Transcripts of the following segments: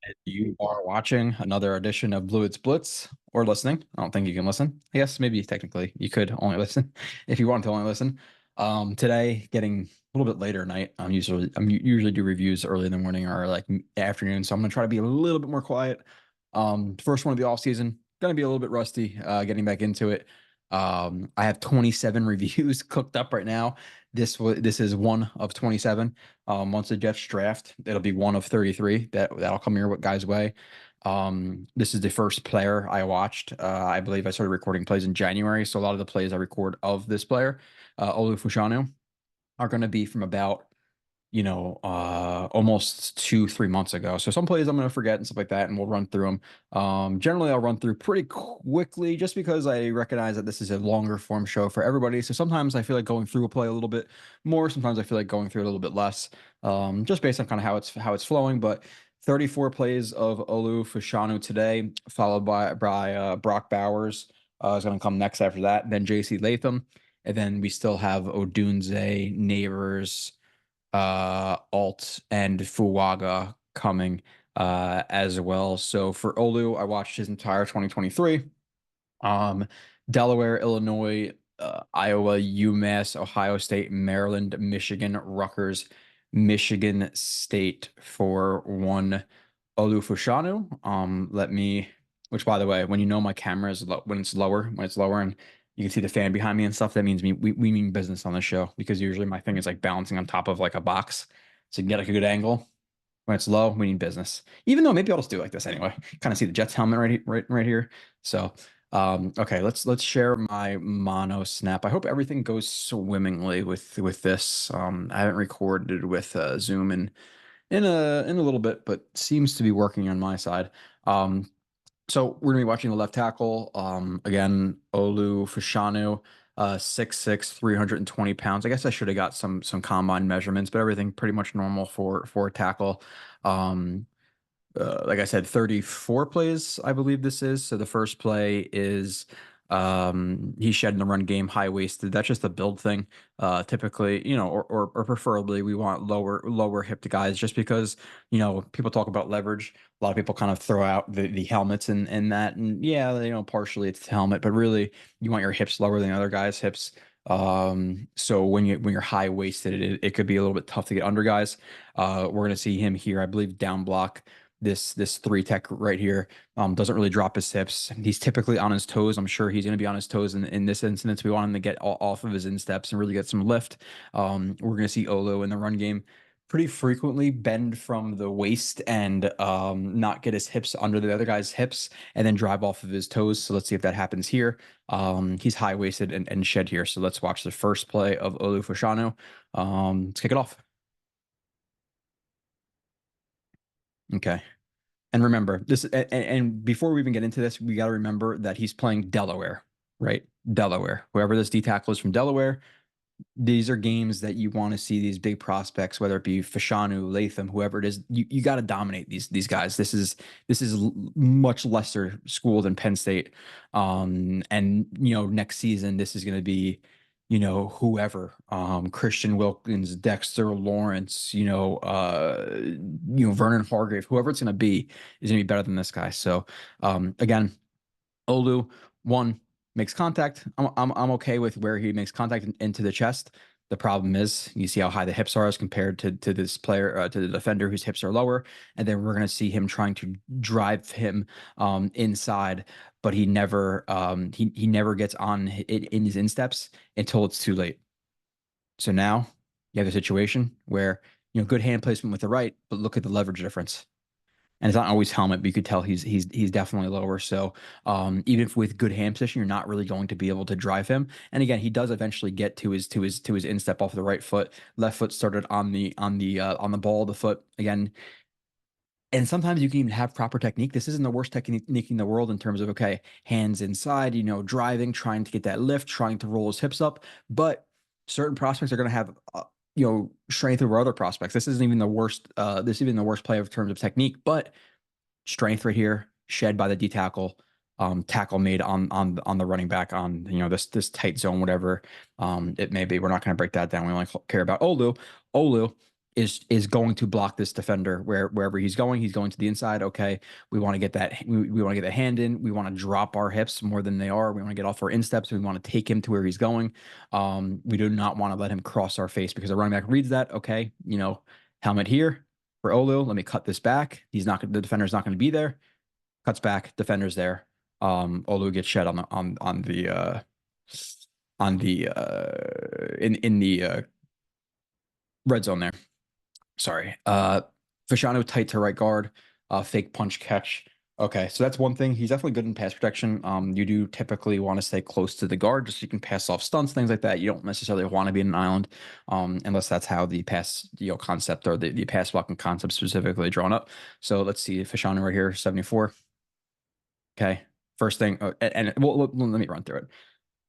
If you are watching another edition of Blewett's Blitz or listening, I don't think you can listen. I guess maybe technically you could only listen if you want to only listen. Today, getting a little bit later at night. I'm usually do reviews early in the morning or like afternoon, so I'm gonna try to be a little bit more quiet. First one of the off season, gonna be a little bit rusty. Getting back into it. I have 27 reviews cooked up right now. This is one of 27. Once the Jets draft, it'll be one of 33 that'll come your guys' way. This is the first player I watched. I believe I started recording plays in January, so a lot of the plays I record of this player, Olu Fashanu, are going to be from about almost 2, 3 months ago. So some plays I'm going to forget and stuff like that, and we'll run through them. Generally, I'll run through pretty quickly just because I recognize that this is a longer form show for everybody. So sometimes I feel like going through a play a little bit more. Sometimes I feel like going through it a little bit less, just based on kind of how it's flowing. But 34 plays of Olu Fashanu today, followed by Brock Bowers is going to come next after that. Then JC Latham, and then we still have Odunze, Neighbors, Alt and Fuwaga coming as well. So for Olu, I watched his entire 2023. Um, Delaware, Illinois, Iowa, UMass, Ohio State, Maryland, Michigan, Rutgers, Michigan State for one Olu Fashanu. Which by the way, when you know my camera is when it's lower, and you can see the fan behind me and stuff, that means we mean business on the show because usually my thing is like balancing on top of like a box, so you can get like a good angle. When it's low, we need business. Even though maybe I'll just do it like this anyway. Kind of see the Jets helmet right here. So, okay, let's share my mono snap. I hope everything goes swimmingly with this. I haven't recorded with Zoom in a little bit, but seems to be working on my side. So we're gonna be watching the left tackle. Again, Olu Fashanu, 6'6", 320 pounds. I guess I should have got some combine measurements, but everything pretty much normal for a tackle. Um, like I said, 34 plays, I believe this is. So the first play is he's shedding the run game, high waisted. That's just a build thing. Typically, or preferably we want lower hipped guys just because, people talk about leverage. A lot of people kind of throw out the helmets and that. And yeah, partially it's the helmet, but really you want your hips lower than other guys' hips. So when you're high waisted, it could be a little bit tough to get under guys. We're gonna see him here, I believe, down block this three tech right here. Doesn't really drop his hips. He's typically on his toes. I'm sure he's going to be on his toes in this instance. We want him to get off of his insteps and really get some lift. We're going to see Olu in the run game pretty frequently bend from the waist and not get his hips under the other guy's hips and then drive off of his toes. So let's see if that happens here. He's high waisted and shed here. So let's watch the first play of Olu Fashanu. Let's kick it off. Okay. And remember this, and before we even get into this, we got to remember that he's playing Delaware, right? Delaware. Whoever this D tackle is from Delaware, these are games that you want to see these big prospects, whether it be Fashanu, Latham, whoever it is. You got to dominate these guys. This is much lesser school than Penn State, and next season this is going to be whoever, Christian Wilkins, Dexter Lawrence, Vernon Hargrave, whoever it's going to be is going to be better than this guy. So again, Olu, one, makes contact. I'm okay with where he makes contact into the chest. The problem is you see how high the hips are as compared to this player, to the defender whose hips are lower. And then we're going to see him trying to drive him inside, but he never gets on in his insteps until it's too late. So now you have a situation where, good hand placement with the right, but look at the leverage difference. And it's not always helmet, but you could tell he's definitely lower. So even if with good hand position, you're not really going to be able to drive him. And again, he does eventually get to his instep off the right foot. Left foot started on the ball of the foot again. And sometimes you can even have proper technique. This isn't the worst technique in the world in terms of, okay, hands inside, driving, trying to get that lift, trying to roll his hips up. But certain prospects are going to have, strength over other prospects. This isn't even the worst. This is even the worst play in terms of technique, but strength right here, shed by the D tackle, tackle made on the running back on this tight zone, whatever it may be. We're not going to break that down. We only care about Olu. Olu is going to block this defender wherever he's going. He's going to the inside. Okay, we want to get that we want to get the hand in. We want to drop our hips more than they are. We want to get off our insteps. We want to take him to where he's going. We do not want to let him cross our face because the running back reads that. Okay, helmet here for Olu. Let me cut this back. The defender's not going to be there. Cuts back. Defender's there. Olu gets shed in the red zone there. Sorry. Fashanu tight to right guard, fake punch catch. Okay, so that's one thing. He's definitely good in pass protection. You do typically want to stay close to the guard just so you can pass off stunts, things like that. You don't necessarily want to be in an island, unless that's how the pass, concept or the pass blocking concept specifically drawn up. So let's see, Fashanu right here, 74. Okay, first thing, well, let me run through it.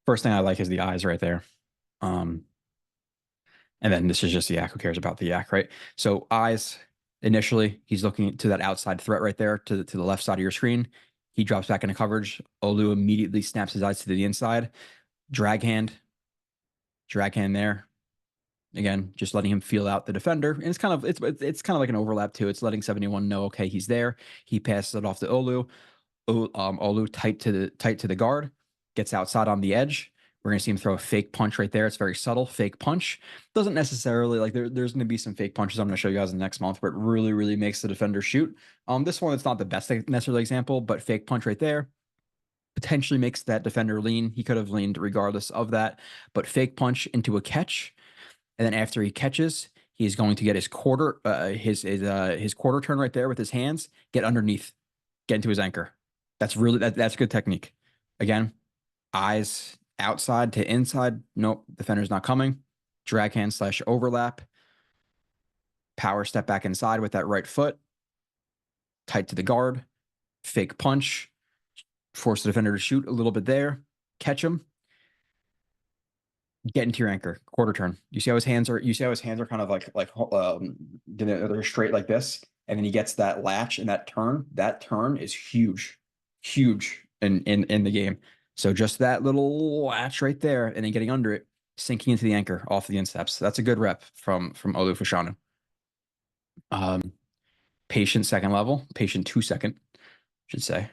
First thing I like is the eyes right there. And then this is just the yak. Who cares about the yak, right? So eyes, initially, he's looking to that outside threat right there to the left side of your screen. He drops back into coverage. Olu immediately snaps his eyes to the inside. Drag hand there. Again, just letting him feel out the defender. And it's kind of like an overlap too. It's letting 71 know, okay, he's there. He passes it off to Olu. Olu tight to the guard, gets outside on the edge. We're going to see him throw a fake punch right there. It's very subtle. Fake punch. Doesn't necessarily, like, there's going to be some fake punches I'm going to show you guys in the next month, but it really, really makes the defender shoot. This one, it's not the best necessarily example, but fake punch right there potentially makes that defender lean. He could have leaned regardless of that, but fake punch into a catch. And then after he catches, he's going to get his quarter turn right there with his hands, get underneath, get into his anchor. That's good technique. Again, eyes outside to inside. Nope, defender's not coming. Drag hand / overlap. Power step back inside with that right foot. Tight to the guard. Fake punch. Force the defender to shoot a little bit there. Catch him. Get into your anchor. Quarter turn. You see how his hands are kind of like they're straight like this. And then he gets that latch and that turn is huge in the game. So just that little latch right there, and then getting under it, sinking into the anchor off the insteps. That's a good rep from Olu Fashanu. Patient second level, patient 2 second, should say.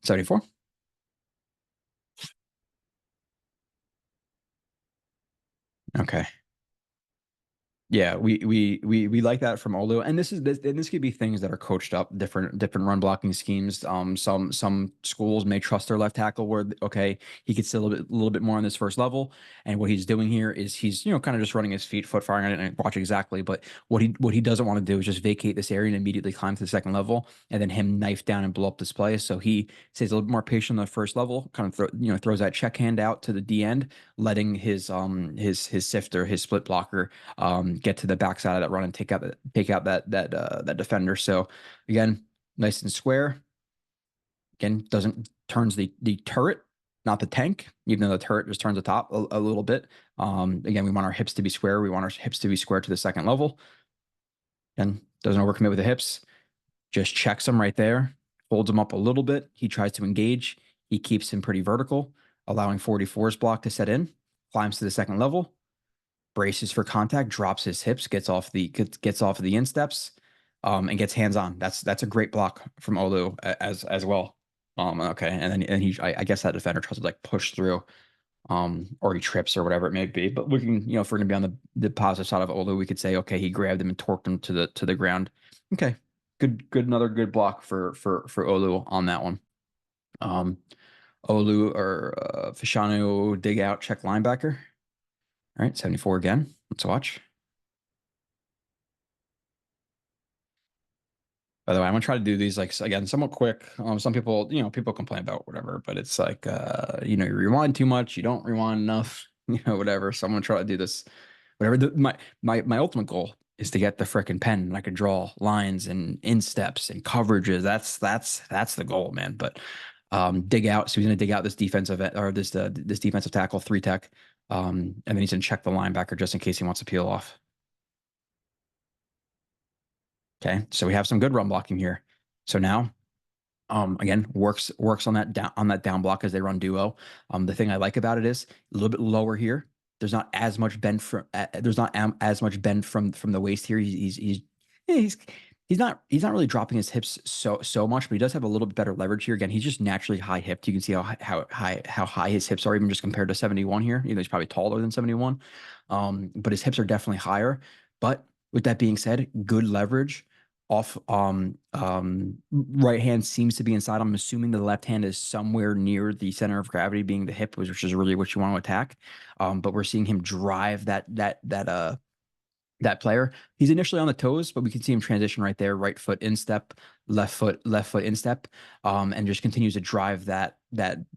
74. Okay. Yeah, we like that from Olu, and this could be things that are coached up, different run blocking schemes. Some schools may trust their left tackle where, okay, he could still a little bit more on this first level, and what he's doing here is he's kind of just running his feet, foot firing on it, and watch exactly. But what he doesn't want to do is just vacate this area and immediately climb to the second level, and then him knife down and blow up this play. So he stays a little bit more patient on the first level, kind of throws that check hand out to the D end, letting his sifter, his split blocker, get to the backside of that run and take out that defender. So again, nice and square. Again, turns the turret, not the tank, even though the turret just turns the top a little bit. Again, we want our hips to be square. We want our hips to be square to the second level. And doesn't overcommit with the hips. Just checks him right there, holds him up a little bit. He tries to engage. He keeps him pretty vertical, allowing 44's block to set in, climbs to the second level. Braces for contact, drops his hips, gets off the insteps, and gets hands on. That's a great block from Olu as well. Okay, and then I guess that defender tries to like push through, or he trips or whatever it may be. But we can, if we're gonna be on the positive side of Olu, we could say, okay, he grabbed him and torqued him to the ground. Okay, another good block for Olu on that one. Olu or Fashanu dig out, check linebacker. All right, 74 again. Let's watch. By the way, I'm gonna try to do these like again somewhat quick. Some people, people complain about whatever, but it's like you rewind too much, you don't rewind enough, whatever. So I'm gonna try to do this. Whatever. My ultimate goal is to get the frickin' pen and I could draw lines and insteps and coverages. That's the goal, man. But dig out. So he's gonna dig out this defensive or this defensive tackle 3 tech. And then he's gonna check the linebacker just in case he wants to peel off. Okay, so we have some good run blocking here. So now, again, works on that down block as they run duo. The thing I like about it is a little bit lower here. there's not as much bend from there's not as much bend from the waist here. Yeah, he's not really dropping his hips so much, but he does have a little bit better leverage here. Again, he's just naturally high hipped. You can see how high his hips are, even just compared to 71 here. Even though he's probably taller than 71, but his hips are definitely higher. But with that being said, good leverage off right hand seems to be inside. I'm assuming the left hand is somewhere near the center of gravity, being the hip, which is really what you want to attack. But we're seeing him drive that player. He's initially on the toes, but we can see him transition right there, right foot instep, left foot instep, and just continues to drive that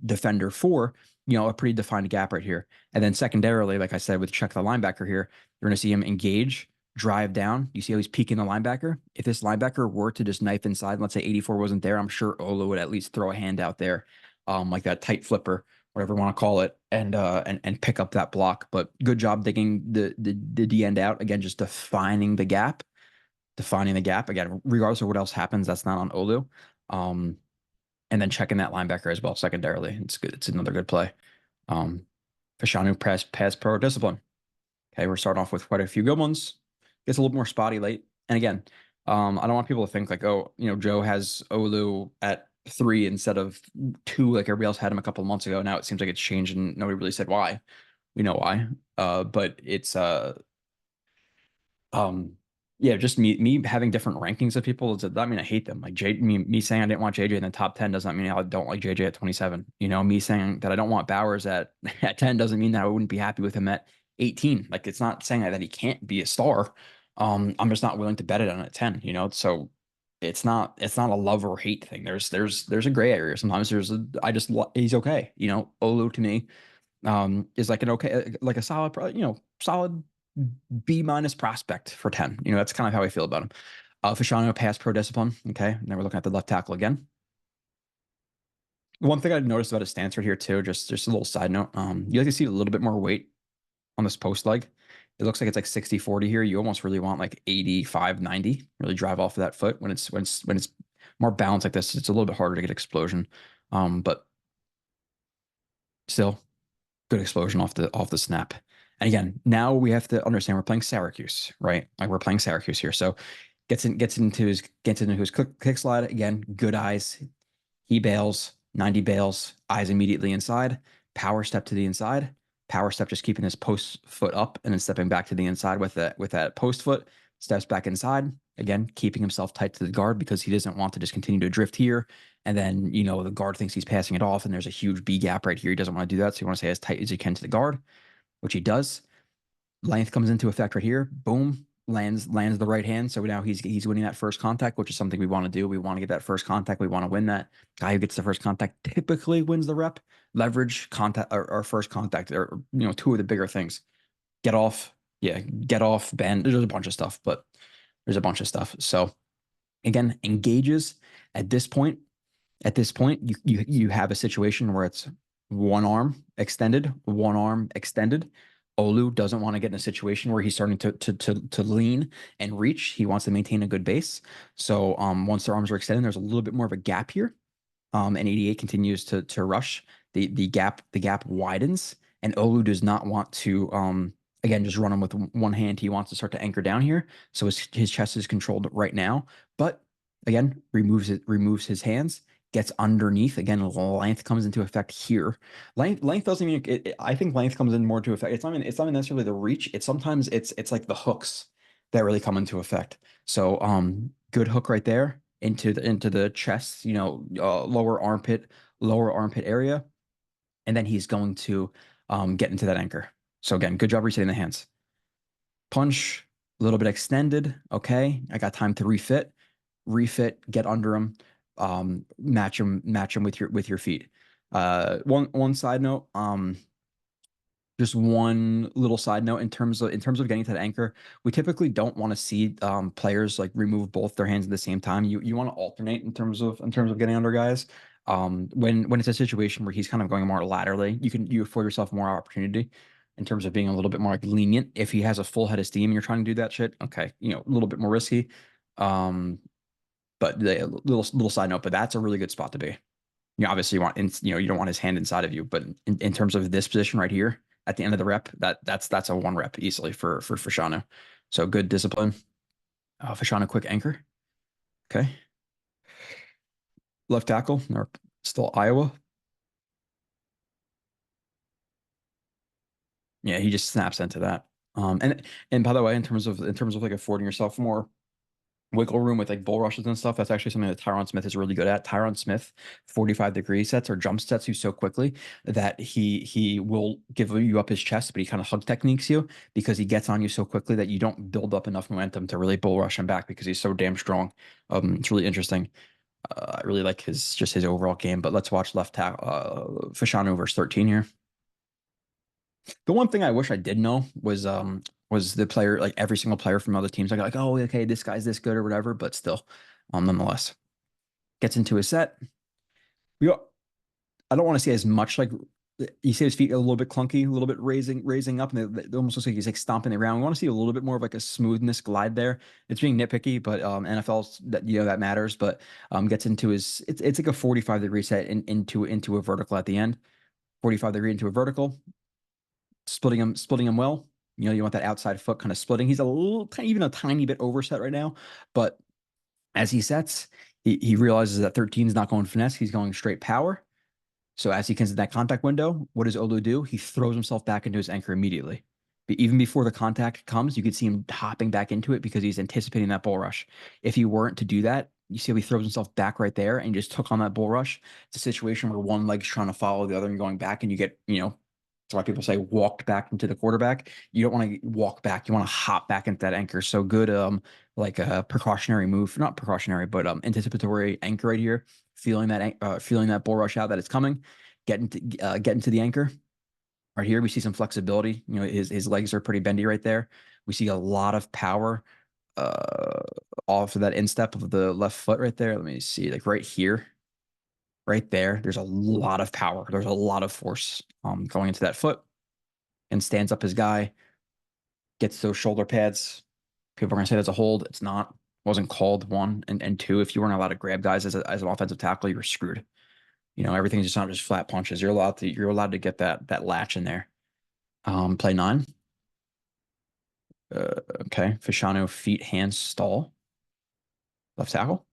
defender for, a pretty defined gap right here. And then secondarily, like I said, with check the linebacker here, you're going to see him engage, drive down. You see how he's peeking the linebacker? If this linebacker were to just knife inside, let's say 84 wasn't there, I'm sure Olu would at least throw a hand out there, like that tight flipper, whatever you want to call it, and pick up that block. But good job digging the D end out. Again, just defining the gap. Again, regardless of what else happens, that's not on Olu. And then checking that linebacker as well secondarily. It's good. It's another good play. Fashanu pass pro discipline. Okay, we're starting off with quite a few good ones. Gets a little more spotty late. And again, I don't want people to think like, oh, Joe has Olu at 3 instead of 2, like everybody else had him a couple of months ago. Now it seems like it's changed and nobody really said why. We know why. But it's yeah, just me having different rankings of people does that mean I hate them. Like me saying I didn't want JJ in the top 10 doesn't mean I don't like JJ at 27. Me saying that I don't want Bowers at 10 doesn't mean that I wouldn't be happy with him at 18. Like it's not saying that he can't be a star. I'm just not willing to bet it on at 10, So it's not a love or hate thing. There's a gray area. Sometimes he's okay. Olu to me is like an okay, like a solid, solid B minus prospect for 10. That's kind of how I feel about him. Fashanu pass pro discipline. Okay. Now we're looking at the left tackle again. One thing I noticed about his stance right here too, just a little side note. You like to see a little bit more weight on this post leg. It looks like it's like 60-40 here. You almost really want like 85-90. Really drive off of that foot when it's more balanced like this. It's a little bit harder to get explosion. But still good explosion off the snap. And again, now we have to understand we're playing Syracuse, right? Like we're playing Syracuse here. So gets into his kick slide again. Good eyes. He bails. 90 bails. Eyes immediately inside. Power step to the inside. Power step, just keeping his post foot up and then stepping back to the inside with that post foot. Steps back inside. Again, keeping himself tight to the guard because he doesn't want to just continue to drift here. And then, the guard thinks he's passing it off and there's a huge B gap right here. He doesn't want to do that. So he wants to stay as tight as he can to the guard, which he does. Length comes into effect right here. Boom. Lands the right hand. So now he's winning that first contact, which is something we want to do. We want to get that first contact. We want to win that. Guy who gets the first contact typically wins the rep. Leverage, contact, or first contact, or 2 of the bigger things. Get off, bend. There's a bunch of stuff, So again, engages at this point. At this point, you have a situation where it's one arm extended. Olu doesn't want to get in a situation where he's starting to lean and reach. He wants to maintain a good base. So once their arms are extended, there's a little bit more of a gap here. And 88 continues to rush. The gap widens, and Olu does not want to again just run him with one hand. He wants to start to anchor down here. So his chest is controlled right now. But again, removes his hands. Gets underneath. Again, length comes into effect here. Length doesn't even. I think length comes in more to effect. It's not necessarily the reach. It's sometimes it's like the hooks that really come into effect. So good hook right there into the chest. Lower armpit area, and then he's going to get into that anchor. So again, good job resetting the hands. Punch a little bit extended. Okay, I got time to refit, get under him. Match them with your feet. One side note, just one little side note in terms of getting to the anchor, we typically don't want to see players like remove both their hands at the same time. You want to alternate in terms of getting under guys. When it's a situation where he's kind of going more laterally, you afford yourself more opportunity in terms of being a little bit more like lenient. If he has a full head of steam and you're trying to do that shit, okay, a little bit more risky. But the little side note, but that's a really good spot to be. Obviously you don't want his hand inside of you, but in terms of this position right here, at the end of the rep, that's a one rep easily for Fashanu. So good discipline. Fashanu quick anchor. Okay. Left tackle, or still Iowa. Yeah, he just snaps into that. And by the way, in terms of like affording yourself more wiggle room with like bull rushes and stuff, that's actually something that Tyron Smith is really good at. Tyron Smith, 45-degree sets or jump sets you so quickly that he will give you up his chest, but he kind of hug techniques you because he gets on you so quickly that you don't build up enough momentum to really bull rush him back because he's so damn strong. It's really interesting. I really like his overall game, but let's watch left tackle Fashanu versus 13 here. The one thing I wish I did know was the player, like every single player from other teams. I got like, oh, okay, this guy's this good or whatever, but still, nonetheless, gets into his set. We I don't want to see as much like you see his feet a little bit clunky, a little bit raising up, and they almost looks like he's like stomping around. We want to see a little bit more of like a smoothness glide there. It's being nitpicky, but NFL that that matters. But gets into his it's like a 45-degree set into a vertical at the end. 45-degree into a vertical, splitting him well. You want that outside foot kind of splitting. He's a little tiny, even a tiny bit overset right now, but as he sets, he realizes that 13 is not going finesse. He's going straight power. So as he comes in that contact window, what does Olu do? He throws himself back into his anchor immediately. But even before the contact comes, you could see him hopping back into it because he's anticipating that bull rush. If he weren't to do that, you see how he throws himself back right there and just took on that bull rush. It's a situation where one leg's trying to follow the other and going back, and you get, that's why people say walked back into the quarterback. You don't want to walk back. You want to hop back into that anchor. So good, like a precautionary move, not precautionary, but anticipatory anchor right here. Feeling that bull rush out that it's coming, get into the anchor. Right here, we see some flexibility. His legs are pretty bendy right there. We see a lot of power uh off of that instep of the left foot right there. Let me see, like right here, right there. There's a lot of power. There's a lot of force going into that foot, and stands up his guy, gets those shoulder pads. People are gonna say that's a hold. It's not. Wasn't called, one, and two. If you weren't allowed to grab guys as an offensive tackle, you were screwed. Everything's just not just flat punches. You're allowed to get that latch in there. Play 9. Okay. Fashanu feet, hands, stall. Left tackle.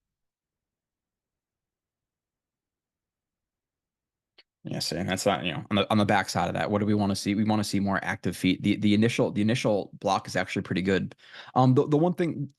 Yes, and that's not, on the back side of that. What do we want to see? We want to see more active feet. The initial block is actually pretty good. The one thing,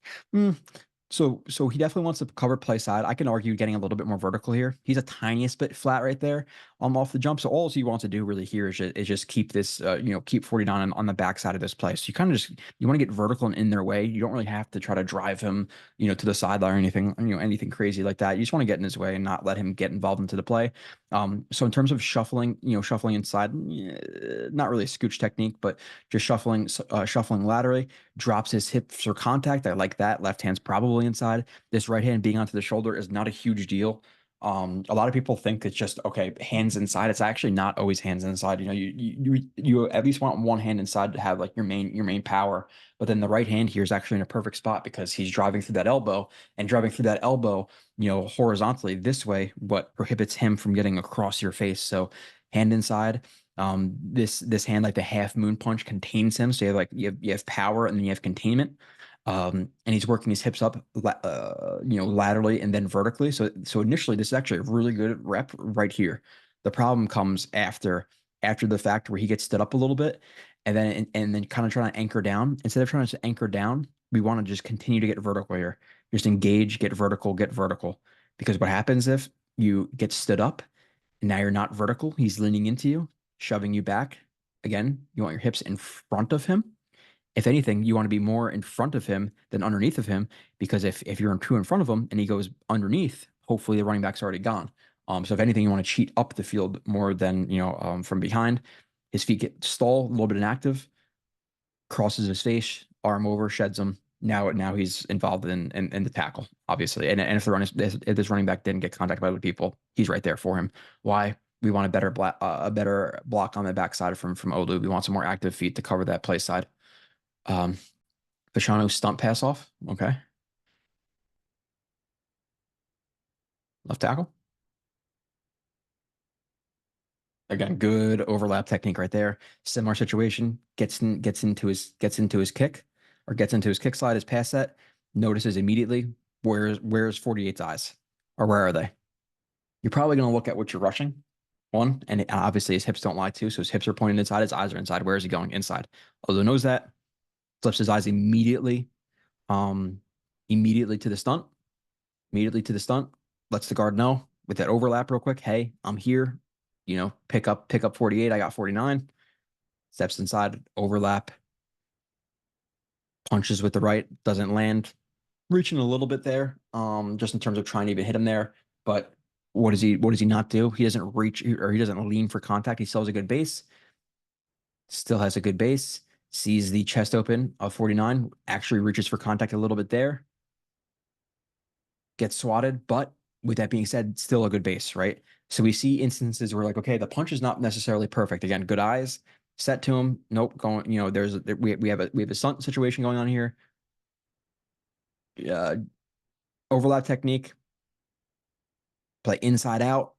so he definitely wants to cover play side. I can argue getting a little bit more vertical here. He's a tiniest bit flat right there, off the jump. So all he wants to do really here is just keep this, keep 49 on the back side of this play. So you kind of you want to get vertical and in their way. You don't really have to try to drive him, to the sideline or anything crazy like that. You just want to get in his way and not let him get involved into the play. So in terms of shuffling inside, not really a scooch technique, but just shuffling laterally, drops his hips for contact. I like that. Left hand's probably inside. This right hand being onto the shoulder is not a huge deal. A lot of people think it's just okay, hands inside. It's actually not always hands inside. You at least want one hand inside to have like your main power. But then the right hand here is actually in a perfect spot because he's driving through that elbow, and driving through that elbow, horizontally this way, what prohibits him from getting across your face. So hand inside. This hand, like the half moon punch, contains him. So you have power and then you have containment. And he's working his hips up, laterally and then vertically. So initially, this is actually a really good rep right here. The problem comes after the fact where he gets stood up a little bit, and then kind of trying to anchor down. Instead of trying to anchor down, we want to just continue to get vertical here. Just engage, get vertical, get vertical. Because what happens if you get stood up and now you're not vertical? He's leaning into you, shoving you back. Again, you want your hips in front of him. If anything, you want to be more in front of him than underneath of him, because if you're too in front of him and he goes underneath, hopefully the running back's already gone. So if anything, you want to cheat up the field more than from behind. His feet get stall, a little bit inactive, crosses his face, arm over, sheds him. Now he's involved in the tackle, obviously. And if this running back didn't get contact by other people, he's right there for him. Why? We want a better block on the backside from Olu. We want some more active feet to cover that play side. Um, Fashanu stunt pass off. Okay. Left tackle. Again, good overlap technique right there. Similar situation, gets into his kick or gets into his kick slide, his pass set, notices immediately where's 48's eyes, or where are they? You're probably going to look at what you're rushing, one, and obviously his hips don't lie too. So his hips are pointing inside, his eyes are inside. Where is he going? Inside. Although knows that, flips his eyes um, immediately to the stunt, immediately to the stunt, lets the guard know with that overlap real quick. Hey, I'm here. Pick up 48. I got 49. Steps inside, overlap, punches with the right, doesn't land. Reaching a little bit there, just in terms of trying to even hit him there. But what does he not do? He doesn't reach, or he doesn't lean for contact. He still has a good base. Still has a good base. Sees the chest open of 49. Actually reaches for contact a little bit there. Gets swatted, but with that being said, still a good base, right? So we see instances where like, okay, the punch is not necessarily perfect. Again, good eyes, set to him. Nope, going. We have a stunt situation going on here. Uh, Overlap technique, play inside out.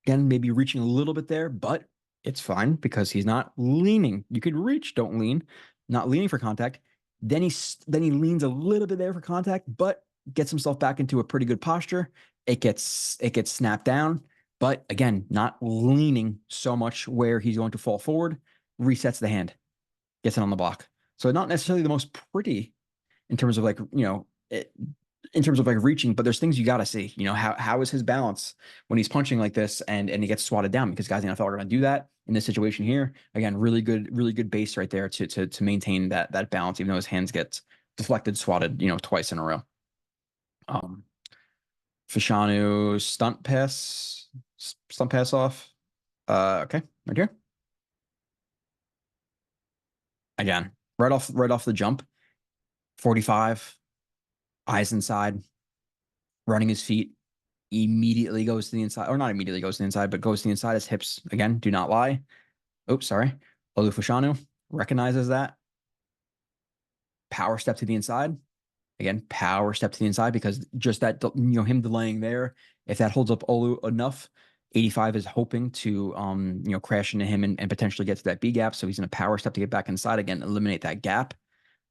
Again, maybe reaching a little bit there, but it's fine because he's not leaning. You could reach, don't lean, not leaning for contact. Then he leans a little bit there for contact, but gets himself back into a pretty good posture. It gets snapped down, but again, not leaning so much where he's going to fall forward. Resets the hand, gets it on the block. So not necessarily the most pretty in terms of in terms of like reaching, but there's things you got to see. How is his balance when he's punching like this and he gets swatted down, because guys in the NFL are going to do that in this situation here. Again, really good base right there to maintain that balance, even though his hands get deflected, swatted, twice in a row. Fashanu stunt pass off. Okay, right here. Again, right off the jump, 45, eyes inside, running his feet, immediately goes to the inside, or not immediately goes to the inside, but goes to the inside. His hips, again, do not lie. Oops, sorry. Olu Fashanu recognizes that. Power step to the inside. Again, power step to the inside, because just that, him delaying there, if that holds up Olu enough, 85 is hoping to, crash into him and potentially get to that B gap. So he's going to power step to get back inside again, eliminate that gap,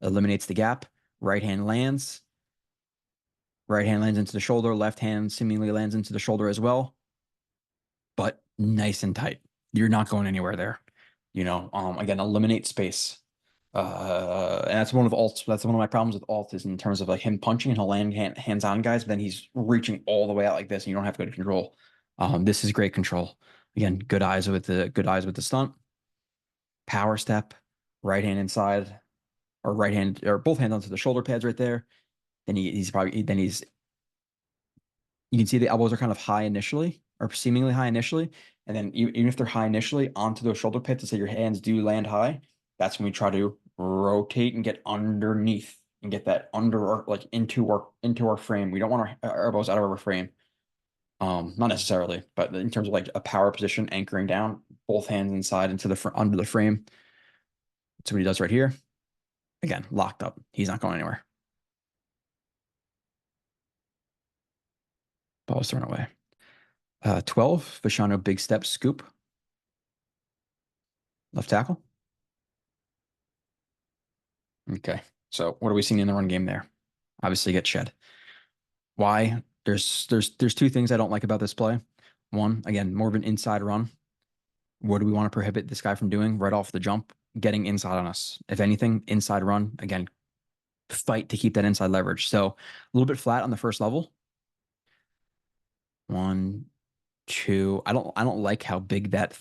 eliminates the gap. Right hand lands. Right hand lands into the shoulder. Left hand seemingly lands into the shoulder as well. But nice and tight. You're not going anywhere there. Again, eliminate space. And that's one of my problems with alt, is in terms of like him punching and he'll land hands on guys, but then he's reaching all the way out like this and you don't have good control. This is great control. Again, good eyes with the stunt. Power step, right hand inside, or right hand, or both hands onto the shoulder pads right there. Then you can see the elbows are kind of high initially, or seemingly high initially. And then even if they're high initially onto those shoulder pads, to say your hands do land high, that's when we try to rotate and get underneath and get that into our frame. We don't want our elbows out of our frame. Not necessarily, but in terms of like a power position, anchoring down, both hands inside under the frame. That's what he does right here. Again, locked up. He's not going anywhere. Ball was thrown away. 12, Fashanu, big step, scoop. Left tackle. Okay. So what are we seeing in the run game there? Obviously get shed. Why? There's two things I don't like about this play. One, again, more of an inside run. What do we want to prohibit this guy from doing right off the jump? Getting inside on us. If anything, inside run. Again, fight to keep that inside leverage. So a little bit flat on the first level. 1, 2. I don't like how big that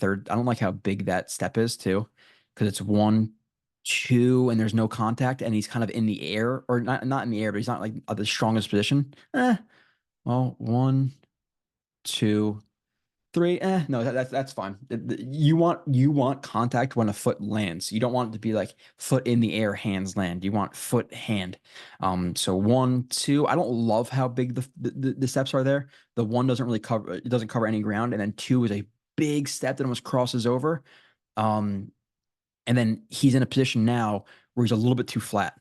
step is too, because it's 1, 2, and there's no contact, and he's kind of in the air, or not in the air, but he's not like at the strongest position. Well, 1, 2, 3. No, that's fine. You want contact when a foot lands. You don't want it to be like foot in the air, hands land. You want foot, hand. So 1, 2. I don't love how big the steps are there. The 1 doesn't cover any ground, and then 2 is a big step that almost crosses over. And then he's in a position now where he's a little bit too flat.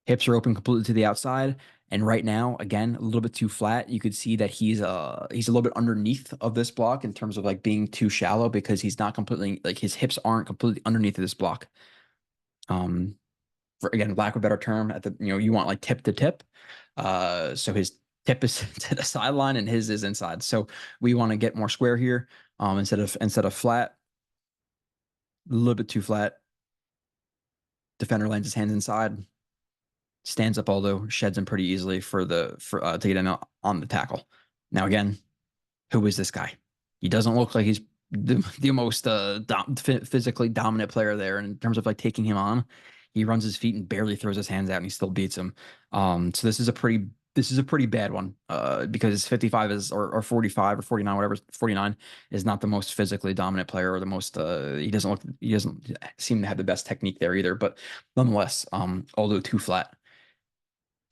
Hips are open completely to the outside. And right now, again, a little bit too flat. You could see that he's a little bit underneath of this block in terms of like being too shallow because he's not completely like his hips aren't completely underneath of this block. Um, for again, lack of a better term, at the you want like tip to tip. So his tip is to the sideline and his is inside. So we want to get more square here. Instead of flat, a little bit too flat. Defender lands his hands inside, stands up, although sheds him pretty easily for to get in on the tackle. Now again, who is this guy? He doesn't look like he's the most physically dominant player there. And in terms of like taking him on, he runs his feet and barely throws his hands out, and he still beats him. So this is a pretty bad one because 55 is or 45 or 49, whatever, 49 is not the most physically dominant player or the most he doesn't seem to have the best technique there either. But nonetheless, although too flat,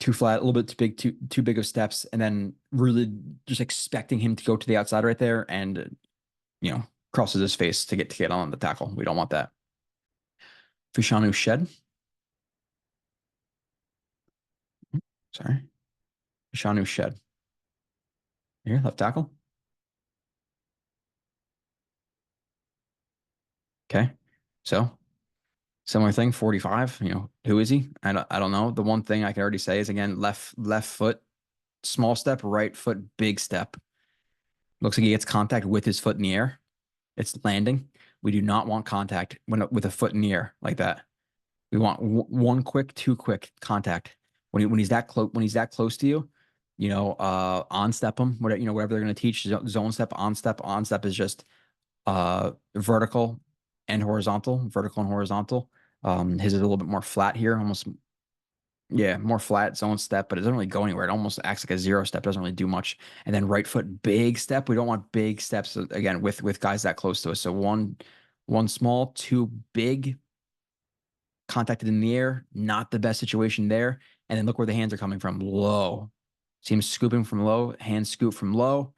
a little bit too big, too big of steps, and then really just expecting him to go to the outside right there and crosses his face to get on the tackle. We don't want that. Fashanu shed. Sorry. Fashanu shed. Here, left tackle. Okay. So similar thing, 45. Who is he? I don't know. The one thing I can already say is again, left foot, small step, right foot, big step. Looks like he gets contact with his foot in the air. It's landing. We do not want contact with a foot in the air like that. We want one quick, two quick contact. When he's that close to you, on step him. Whatever they're going to teach. Zone step, on step is just vertical and horizontal. Vertical and horizontal. His is a little bit more flat here, almost. Yeah, more flat zone step, but it doesn't really go anywhere. It almost acts like a zero step, doesn't really do much. And then right foot, big step. We don't want big steps again with guys that close to us. So one small, two big, contacted in the air, not the best situation there. And then look where the hands are coming from, low. See him scooping from low, hands scoop from low.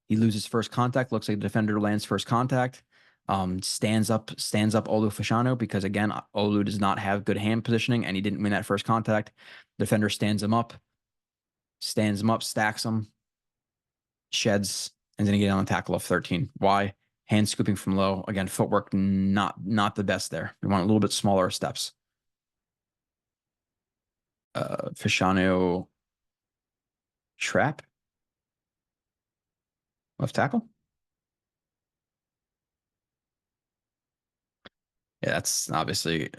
He loses first contact. Looks like the defender lands first contact. Stands up Olu Fashanu because again, Olu does not have good hand positioning and he didn't win that first contact. Defender stands him up, stacks him, sheds, and then he get on the tackle of 13. Why? Hand scooping from low. Again, footwork not the best there. We want a little bit smaller steps. Fashanu trap, left tackle. Yeah, that's obviously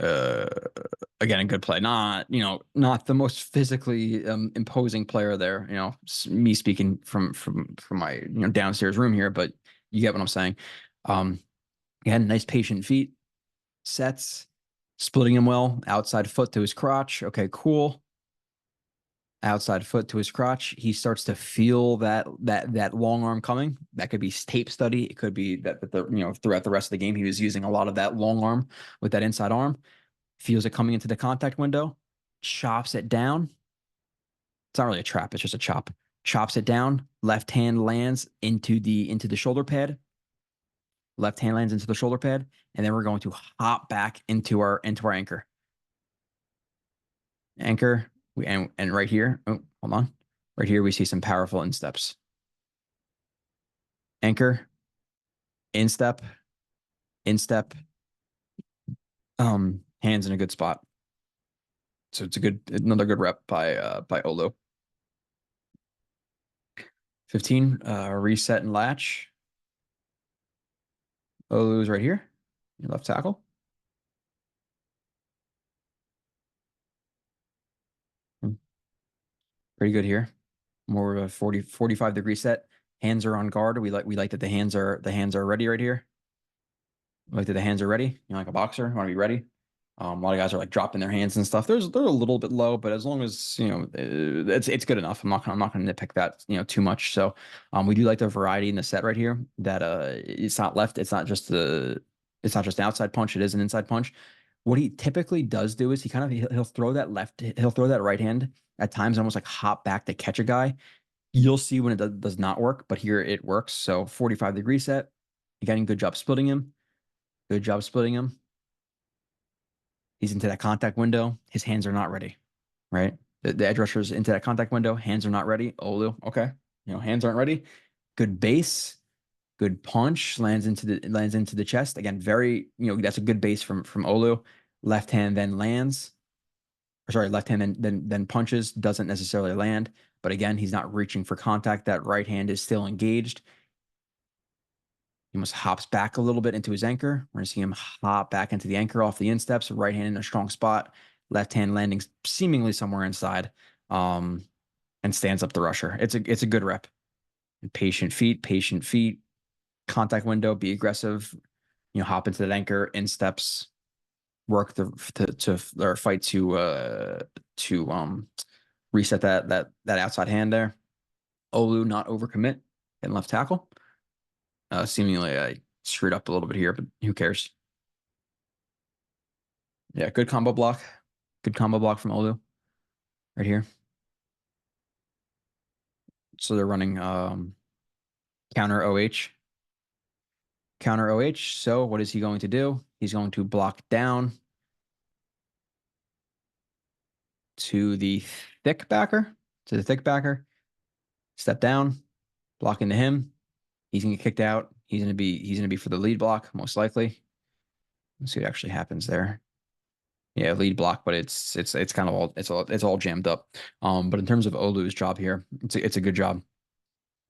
again a good play. Not the most physically imposing player there. Me speaking from my downstairs room here, but you get what I'm saying. Again, nice patient feet, sets, splitting him well, outside foot to his crotch. Okay, cool. Outside foot to his crotch. He starts to feel that long arm coming. That could be tape study. It could be that throughout the rest of the game he was using a lot of that long arm with that inside arm. Feels it coming into the contact window, chops it down. It's not really a trap, it's just a chop. Chops it down. Left hand lands into the shoulder pad. Left hand lands into the shoulder pad, and then we're going to hop back into our anchor. Anchor. And right here, oh, hold on. Right here, we see some powerful insteps. Anchor, instep, hands in a good spot. So it's another good rep by Olu. 15, reset and latch. Olu's right here, your left tackle. Pretty good here. More of a 45 degree set. Hands are on guard. We like that the hands are ready right here. We like that the hands are ready. Like a boxer, you want to be ready. A lot of guys are like dropping their hands and stuff. They're a little bit low, but as long as it's good enough. I'm not gonna nitpick that too much. So we do like the variety in the set right here. That it's not left. It's not just an outside punch. It is an inside punch. What he typically does do is he'll throw that right hand at times, almost like hop back to catch a guy. You'll see when it does not work, but here it works. So 45-degree set. You're getting good job splitting him. Good job splitting him. He's into that contact window. His hands are not ready. right? The edge rushers into that contact window. Hands are not ready. Olu, okay. Hands aren't ready. Good base, good punch, lands into the chest. Again, very, that's a good base from Olu. Left hand then lands. Or sorry, left hand then punches, doesn't necessarily land. But again, he's not reaching for contact. That right hand is still engaged. He almost hops back a little bit into his anchor. We're going to see him hop back into the anchor off the insteps, right hand in a strong spot, left hand landing seemingly somewhere inside, and stands up the rusher. It's a good rep. And patient feet, contact window, be aggressive, hop into that anchor, insteps, work to or fight to reset that outside hand there. Olu not overcommit and left tackle. Seemingly I screwed up a little bit here, but who cares? Yeah, good combo block. Good combo block from Olu right here. So they're running counter OH. Counter OH. So what is he going to do? He's going to block down to the thick backer. Step down, block into him. He's gonna get kicked out. He's gonna be for the lead block, most likely. Let's see what actually happens there. Yeah, lead block, but it's kind of all jammed up. But in terms of Olu's job here, it's a good job.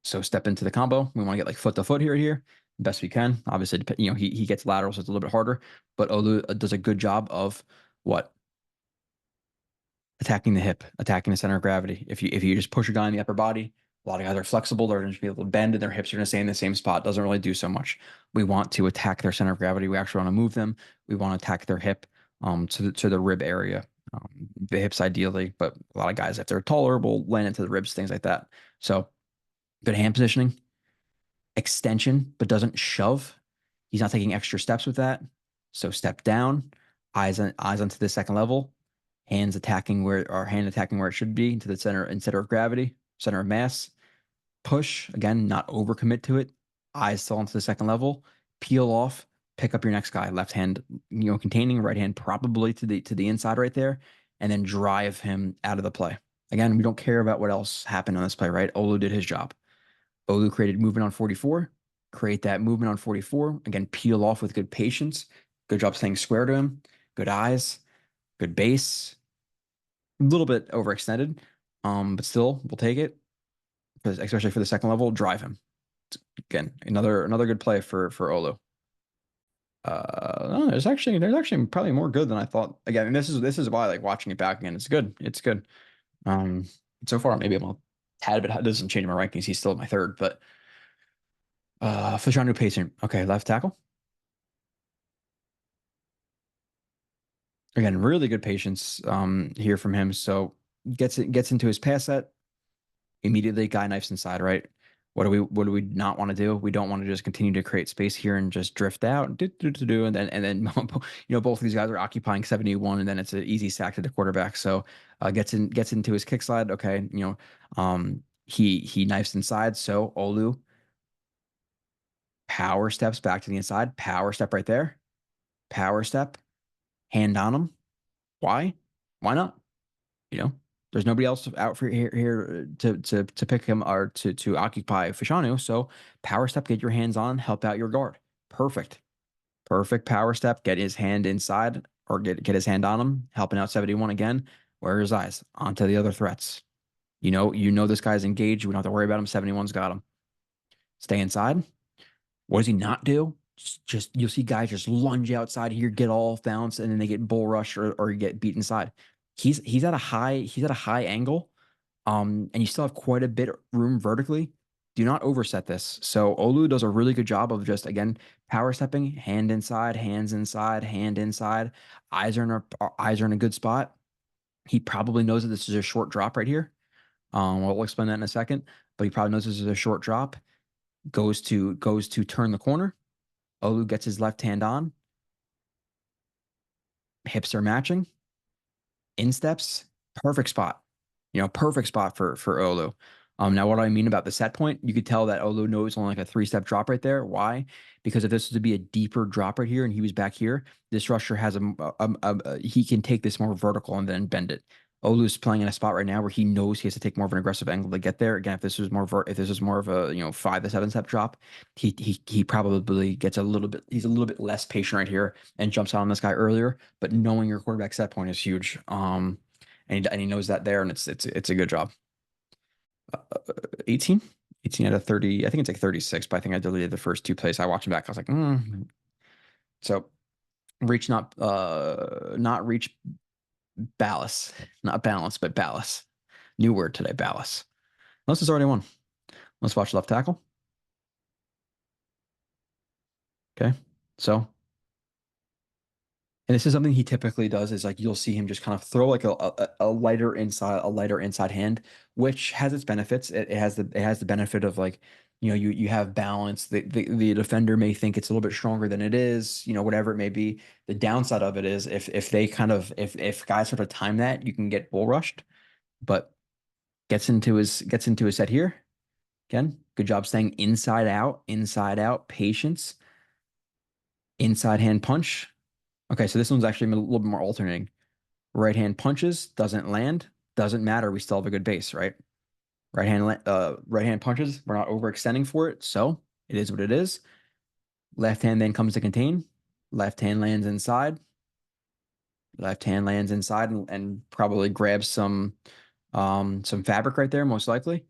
So step into the combo. We want to get like foot to foot here, best we can. Obviously, he gets lateral, so it's a little bit harder. But Olu does a good job of what? Attacking the hip, attacking the center of gravity. If you just push a guy in the upper body, a lot of guys are flexible. They're going to be able to bend, and their hips are going to stay in the same spot. Doesn't really do so much. We want to attack their center of gravity. We actually want to move them. We want to attack their hip to the rib area, the hips ideally. But a lot of guys, if they're taller, will land into the ribs, things like that. So good hand positioning, extension, but doesn't shove. He's not taking extra steps with that. So step down, eyes onto the second level. Hand attacking where it should be, into the center of gravity, center of mass. Push, again, not overcommit to it. Eyes still onto the second level. Peel off, pick up your next guy. Left hand, containing, right hand probably to the inside right there, and then drive him out of the play. Again, we don't care about what else happened on this play, right? Olu did his job. Olu created movement on 44. Create that movement on 44. Again, peel off with good patience. Good job staying square to him. Good eyes. Good base. A little bit overextended, but still, we'll take it. Because especially for the second level, drive him. Again, another good play for Olu. No, there's actually probably more good than I thought. Again, and this is why I like watching it back again. It's good. It's good. So far maybe I'm a tad bit. It doesn't change my rankings. He's still my third, but Fashanu patient. Okay, left tackle. Again, really good patience here from him. So gets into his pass set. Immediately guy knifes inside, right? What do we not want to do? We don't want to just continue to create space here and just drift out, and then both of these guys are occupying 71, and then it's an easy sack to the quarterback. So gets into his kick slide. Okay, he knifes inside. So Olu power steps back to the inside. Power step right there. Power step. Hand on him. Why? Why not? There's nobody else out for here to pick him or to occupy Fashanu. So power step, get your hands on, help out your guard. Perfect. Perfect power step. Get his hand inside or get his hand on him, helping out 71 again. Where are his eyes? Onto the other threats. You know this guy's engaged. We don't have to worry about him. 71's got him. Stay inside. What does he not do? Just you'll see guys just lunge outside here, get all bounced, and then they get bull rush or get beat inside. He's at a high angle, and you still have quite a bit of room vertically. Do not overset this. So Olu does a really good job of just again power stepping, hand inside, hands inside, hand inside. Eyes are in a good spot. He probably knows that this is a short drop right here. We'll explain that in a second, but he probably knows this is a short drop. Goes to turn the corner. Olu gets his left hand on. Hips are matching. Insteps, perfect spot. Perfect spot for Olu. Now, what do I mean about the set point? You could tell that Olu knows only like a 3-step drop right there. Why? Because if this was to be a deeper drop right here and he was back here, this rusher has he can take this more vertical and then bend it. Olu's playing in a spot right now where he knows he has to take more of an aggressive angle to get there. Again, if this was more of a 5 to 7 step drop, he probably gets a little bit. He's a little bit less patient right here and jumps out on this guy earlier. But knowing your quarterback set point is huge. And he knows that there, and it's a good job. 18, 18 out of 30. I think it's like 36, but I think I deleted the first two plays. I watched him back. I was like, So reach not reach Ballas, not balance, but Ballas. New word today, Ballas. Unless it's already won. Let's watch left tackle. Okay. So, and this is something he typically does is like you'll see him just kind of throw like a lighter inside hand, which has its benefits. It has the benefit of like, you have balance. The defender may think it's a little bit stronger than it is, whatever it may be. The downside of it is if guys sort of time that, you can get bull rushed. But gets into his set here. Again, good job staying inside out, patience, inside hand punch. Okay, so this one's actually a little bit more alternating. Right hand punches, doesn't land, doesn't matter. We still have a good base, right? Right hand punches, we're not overextending for it, so it is what it is. Left hand then comes to contain. Left hand lands inside. Left hand lands inside and probably grabs some fabric right there, most likely.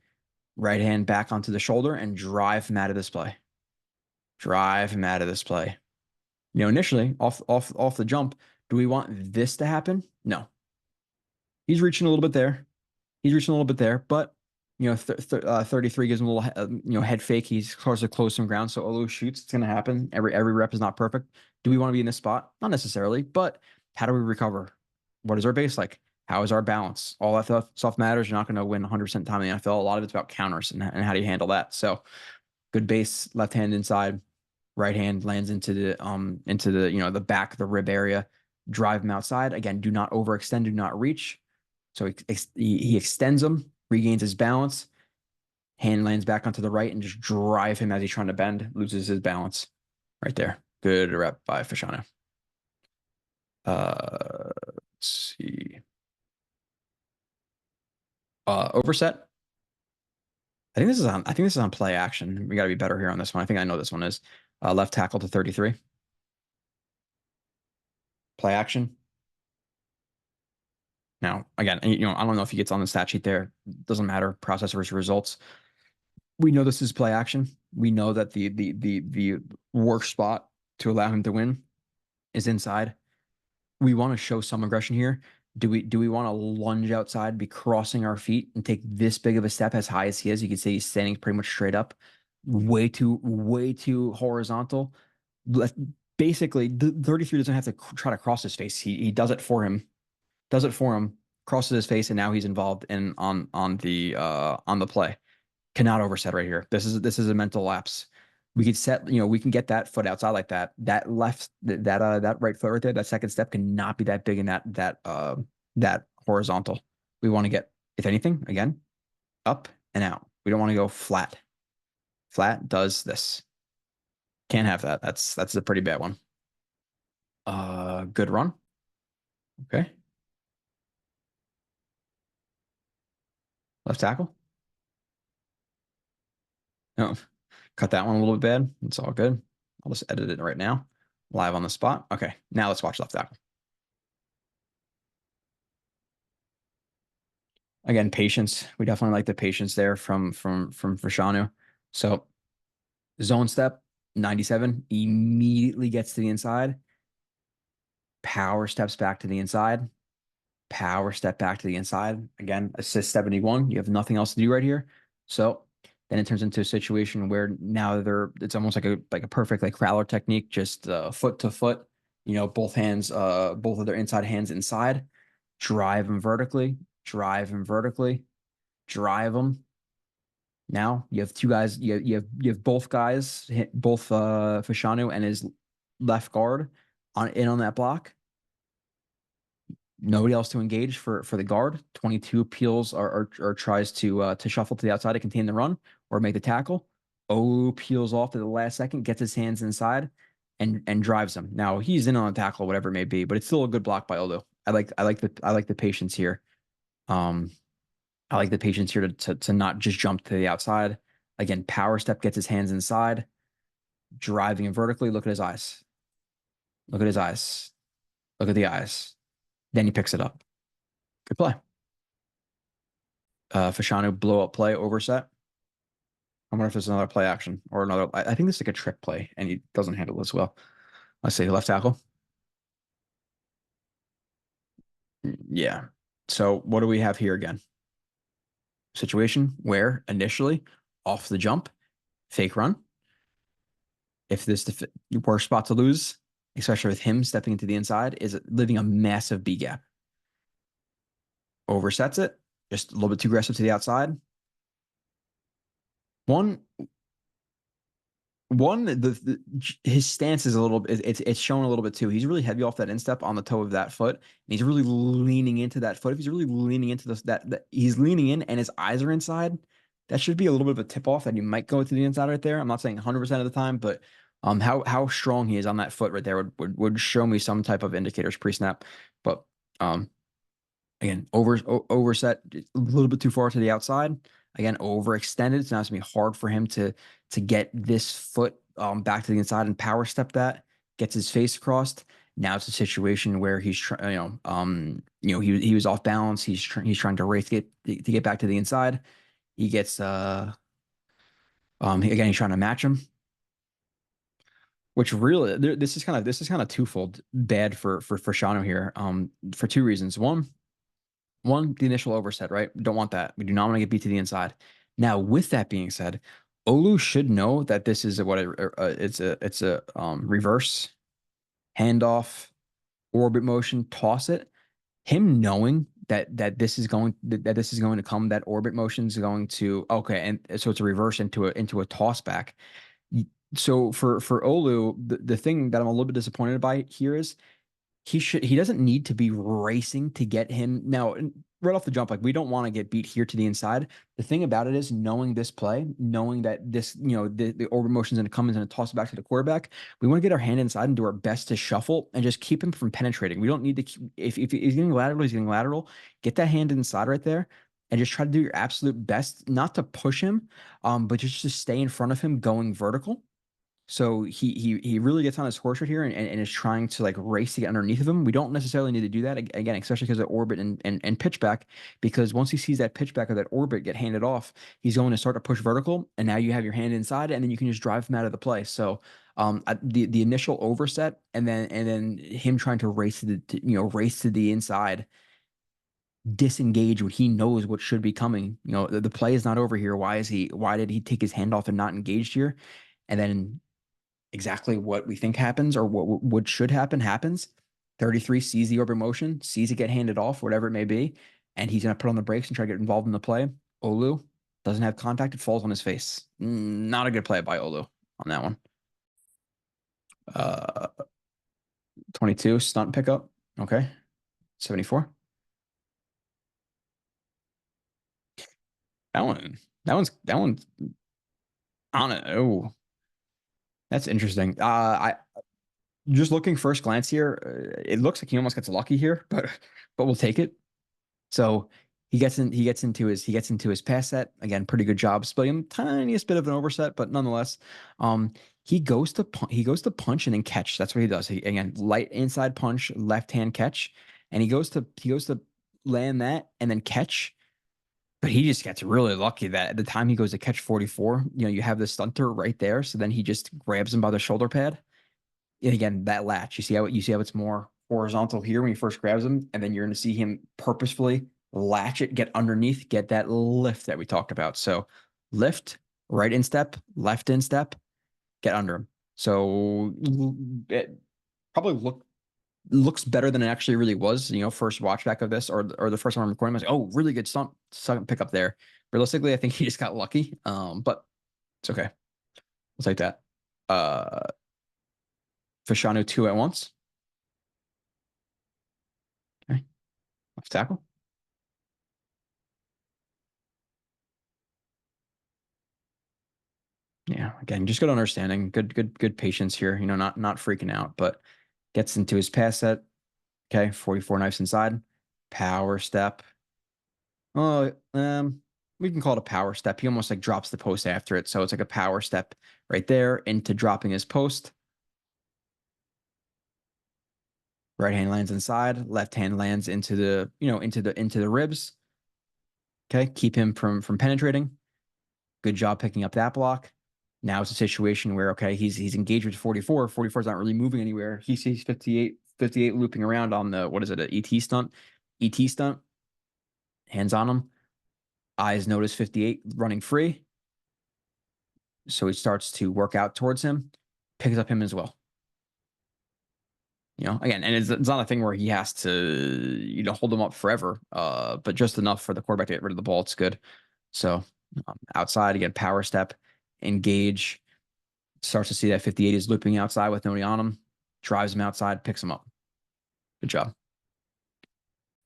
Right hand back onto the shoulder and drive him out of this play. Drive him out of this play. Initially off the jump, do we want this to happen? No. He's reaching a little bit there. But 33 gives him a little head fake. He's starts to close some ground, so Olu shoots. It's gonna happen. Every rep is not perfect. Do we want to be in this spot? Not necessarily, but how do we recover? What is our base like? How is our balance? All that stuff matters. You're not going to win 100% of the time in the NFL. A lot of it's about counters and how do you handle that. So good base, left hand inside, right hand lands into the the back of the rib area. Drive him outside. Again, do not overextend, do not reach. So he extends him, regains his balance, hand lands back onto the right and just drive him as he's trying to bend, loses his balance right there. Good rep by Fashanu. Let's see. Overset. I think this is on play action. We got to be better here on this one. I think I know this one is left tackle to 33. Play action. Now, again, I don't know if he gets on the stat sheet there. Doesn't matter. Process versus results. We know this is play action. We know that the worst spot to allow him to win is inside. We want to show some aggression here. Do we want to lunge outside, be crossing our feet, and take this big of a step as high as he is? You can see he's standing pretty much straight up, way too horizontal. Basically, the 33 doesn't have to try to cross his face. He does it for him. Crosses his face, and now he's involved on the play. Cannot overset right here. This is a mental lapse. We could set, we can get that foot outside like that. That right foot right there, that second step cannot be that big in that horizontal. We want to get, if anything, again, up and out. We don't want to go flat. Flat does this. Can't have that. That's a pretty bad one. Good run. Okay. Left tackle. No. Cut that one a little bit bad. It's all good. I'll just edit it right now. Live on the spot. Okay, now let's watch left tackle. Again, patience. We definitely like the patience there from Fashanu. So zone step, 97, immediately gets to the inside. Power steps back to the inside. Power step back to the inside. Again, assist 71. You have nothing else to do right here. So then it turns into a situation where now it's almost like a perfect like Crowler technique, just foot to foot, both hands, both of their inside hands inside, drive them vertically, drive them. Now you have two guys, you have both guys, both Fashanu and his left guard on that block. Nobody else to engage for the guard. 22 peels or tries to shuffle to the outside to contain the run or make the tackle. Peels off to the last second, gets his hands inside, and drives him. Now he's in on the tackle, whatever it may be, but it's still a good block by Olu. I like the patience here. Um, I like the patience here to not just jump to the outside. Again, power step gets his hands inside, driving him vertically. Look at his eyes. Look at his eyes. Look at the eyes. Then he picks it up. Good play. Fashanu blow up play overset. I wonder if there's another play action or another. I think this is like a trick play, and he doesn't handle this well. Let's see, left tackle. Yeah. So what do we have here again? Situation where initially off the jump, fake run. If this the worst spot to lose, especially with him stepping into the inside, is leaving a massive B gap. Oversets it, just a little bit too aggressive to the outside. One his stance is a little, it's showing a little bit too. He's really heavy off that instep on the toe of that foot, and he's really leaning into that foot. If he's really leaning into this, that he's leaning in and his eyes are inside, that should be a little bit of a tip off that you might go to the inside right there. I'm not saying 100% of the time, but how strong he is on that foot right there would show me some type of indicators pre-snap. But again, overset a little bit too far to the outside. Again, overextended. So now it's gonna be hard for him to get this foot back to the inside and power step that. Gets his face crossed. Now it's a situation where he's trying, he was off balance. He's trying to race to get back to the inside. He gets again he's trying to match him, which really this is kind of twofold bad for Shano here. For two reasons. One, the initial overset, right? We don't want that. We do not want to get beat to the inside. Now, with that being said, Olu should know that this is it's a reverse handoff, orbit motion, toss it. Him knowing that this is going to come, that orbit motion is going to, okay, and so it's a reverse into a toss back. So for Olu, the thing that I'm a little bit disappointed by here is he doesn't need to be racing to get him now right off the jump. Like, we don't want to get beat here to the inside. The thing about it is, knowing this play, knowing that this, the orbit motion is going to come and going to toss it back to the quarterback, we want to get our hand inside and do our best to shuffle and just keep him from penetrating. We don't need to if he's getting lateral, he's getting lateral. Get that hand inside right there and just try to do your absolute best not to push him, but just to stay in front of him going vertical. So he really gets on his horse right here and is trying to like race to get underneath of him. We don't necessarily need to do that again, especially because of orbit and pitch back, because once he sees that pitch back or that orbit get handed off, he's going to start to push vertical, and now you have your hand inside, and then you can just drive him out of the play. So the initial overset and then him trying to race to the inside, disengage what he knows what should be coming. The play is not over here. Why did he take his hand off and not engaged here? And then exactly what we think happens or what should happen happens. 33 sees the orbit motion, sees it get handed off, whatever it may be, and he's going to put on the brakes and try to get involved in the play. Olu doesn't have contact. It falls on his face. Not a good play by Olu on that one. 22, stunt pickup. Okay. 74. That one's on it. Oh, that's interesting. I just looking first glance here, it looks like he almost gets lucky here, but we'll take it. So he gets into his pass set again. Pretty good job splitting, tiniest bit of an overset, but nonetheless, he goes to punch and then catch. That's what he does. Again, light inside punch, left hand catch, and he goes to land that and then catch. But he just gets really lucky that at the time he goes to catch 44, you have the stunter right there. So then he just grabs him by the shoulder pad. And again, that latch, you see how it's more horizontal here when he first grabs him, and then you're going to see him purposefully latch it, get underneath, get that lift that we talked about. So lift, right instep, left instep, get under him. So it probably looks better than it actually really was. First watch back of this or the first time I'm recording, I was like, oh, really good stunt pick up there. Realistically, I think he just got lucky. But it's okay. We'll take that. Fashanu 2 at once. Okay. Left tackle. Yeah, again, just good understanding, good patience here. Not freaking out, but gets into his pass set. Okay, 44 knives inside. Power step. We can call it a power step. He almost like drops the post after it. So it's like a power step right there into dropping his post. Right hand lands inside, left hand lands into the, into the ribs. Okay. Keep him from penetrating. Good job picking up that block. Now it's a situation where, okay, he's engaged with 44. 44 is not really moving anywhere. He sees 58 looping around on the, what is it, an ET stunt? ET stunt. Hands on him. Eyes notice 58 running free. So he starts to work out towards him, picks up him as well. Again, and it's not a thing where he has to, hold him up forever, but just enough for the quarterback to get rid of the ball. It's good. So outside, again, power step, engage, starts to see that 58 is looping outside with nobody on him, drives him outside, picks him up. Good job.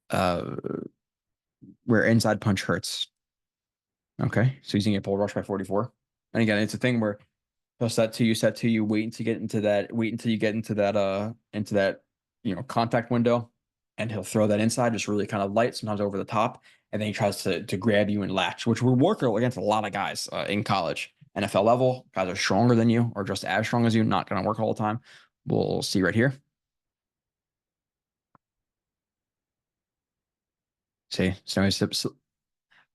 Uh, where inside punch hurts. Okay. So he's going to get bull rush by 44. And again, it's a thing where he'll set to you, wait until you get into that, contact window, and he'll throw that inside just really kind of light, sometimes over the top. And then he tries to grab you and latch, which will work against a lot of guys in college. NFL level, guys are stronger than you or just as strong as you, not going to work all the time. We'll see right here. See, so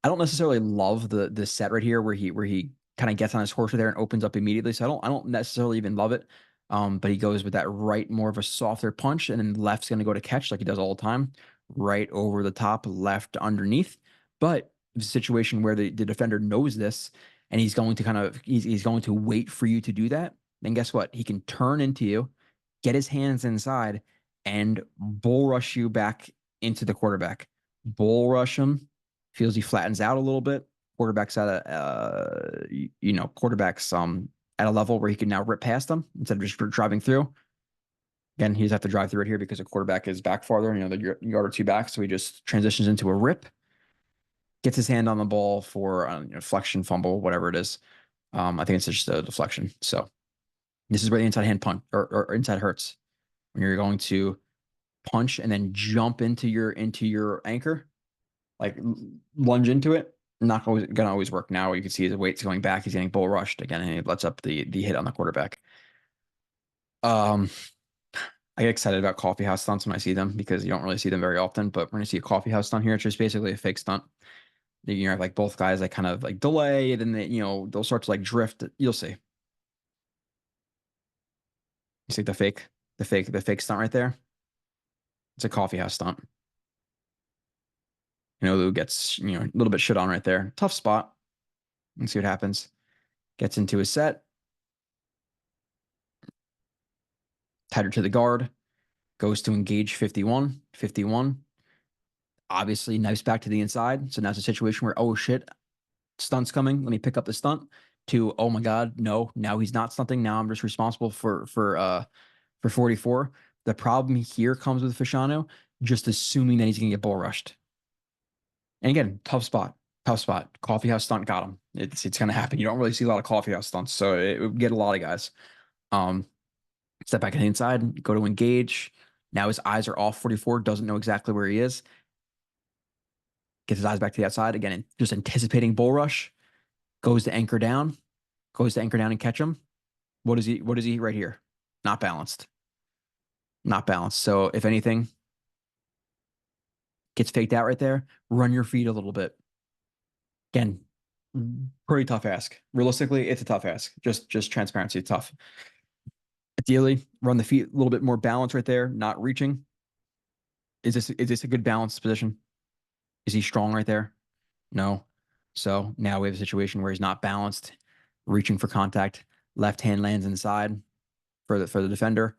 I don't necessarily love the set right here where he kind of gets on his horse there and opens up immediately. So I don't necessarily even love it. But he goes with that right, more of a softer punch, and then left's going to go to catch like he does all the time, right over the top, left underneath. But the situation where the defender knows this, and he's going to he's going to wait for you to do that. Then guess what? He can turn into you, get his hands inside, and bull rush you back into the quarterback. Bull rush him, feels he flattens out a little bit. Quarterback's at at a level where he can now rip past them instead of just driving through. Again, he doesn't have to drive through it here because the quarterback is back farther, the yard or two back. So he just transitions into a rip, gets his hand on the ball for flexion, fumble, whatever it is. I think it's just a deflection. So this is where the inside hand punch or inside hurts, when you're going to punch and then jump into your anchor, like lunge into it. Not always gonna always work. Now you can see his weight's going back. He's getting bull rushed again, and he lets up the hit on the quarterback. I get excited about coffee house stunts when I see them because you don't really see them very often. But when you see a coffee house stunt here, it's just basically a fake stunt. You have like both guys like kind of like delay, and then they'll start to like drift. You'll see. You see the fake stunt right there. It's a coffee house stunt. Lou gets a little bit shit on right there. Tough spot. Let's see what happens. Gets into his set. Tighter to the guard. Goes to engage 51. 51. Obviously, knifes back to the inside. So now it's a situation where, oh shit, stunt's coming. Let me pick up the stunt. To, oh my God, no, now he's not stunting. Now I'm just responsible for 44. The problem here comes with Fashanu, just assuming that he's gonna get bull rushed. And again, tough spot. Tough spot. Coffee house stunt got him. It's gonna happen. You don't really see a lot of coffee house stunts, so it would get a lot of guys. Um, Step back on the inside, go to engage. Now his eyes are off 44, doesn't know exactly where he is. Gets his eyes back to the outside again, just anticipating bull rush. Goes to anchor down, and catch him. What is he right here? Not balanced. Not balanced. So if anything, gets faked out right there. Run your feet a little bit. Again, pretty tough ask. Realistically, it's a tough ask. Just transparency, tough. Ideally, run the feet a little bit more balance right there, not reaching. Is this a good balanced position? Is he strong right there? No. So now we have a situation where he's not balanced, reaching for contact. Left hand lands inside for the defender.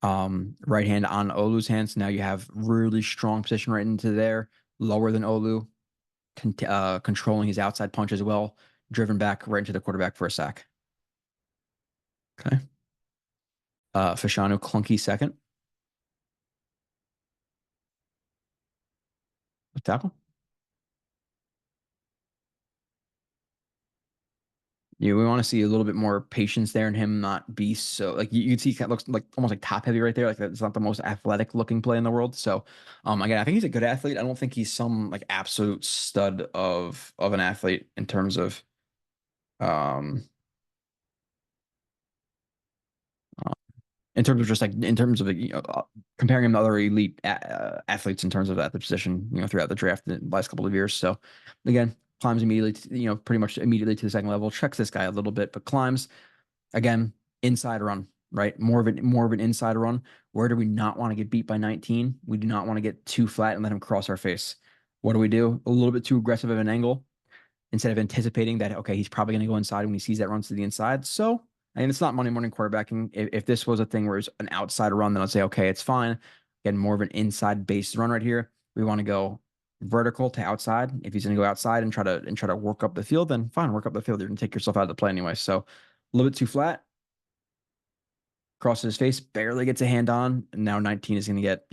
Right hand on Olu's hands. So now you have really strong position right into there, lower than Olu, controlling his outside punch as well, driven back right into the quarterback for a sack. Okay. Fashanu clunky second. Tackle. we want to see a little bit more patience there and him not be so like you can see he kind of looks like almost like top heavy right there. Like it's not the most athletic looking play in the world. So again, I think he's a good athlete. I don't think he's some like absolute stud of an athlete in terms of um in terms of just like in terms of comparing him to other elite athletes in terms of at the position, throughout the draft in the last couple of years. So again, climbs immediately, pretty much immediately to the second level. Checks this guy a little bit, but climbs again inside run, right? More of an inside run. Where do we not want to get beat by 19? We do not want to get too flat and let him cross our face. What do we do? A little bit too aggressive of an angle instead of anticipating that, okay, he's probably going to go inside when he sees that runs to the inside. So, and it's not Monday morning quarterbacking. If this was a thing where it's an outside run, then I'd say, okay, it's fine. Again, more of an inside based run right here. We want to go vertical to outside. If he's going to go outside and try to work up the field, then fine, work up the field. You're going to take yourself out of the play anyway. So a little bit too flat. Crosses his face, barely gets a hand on. And now 19 is going to get,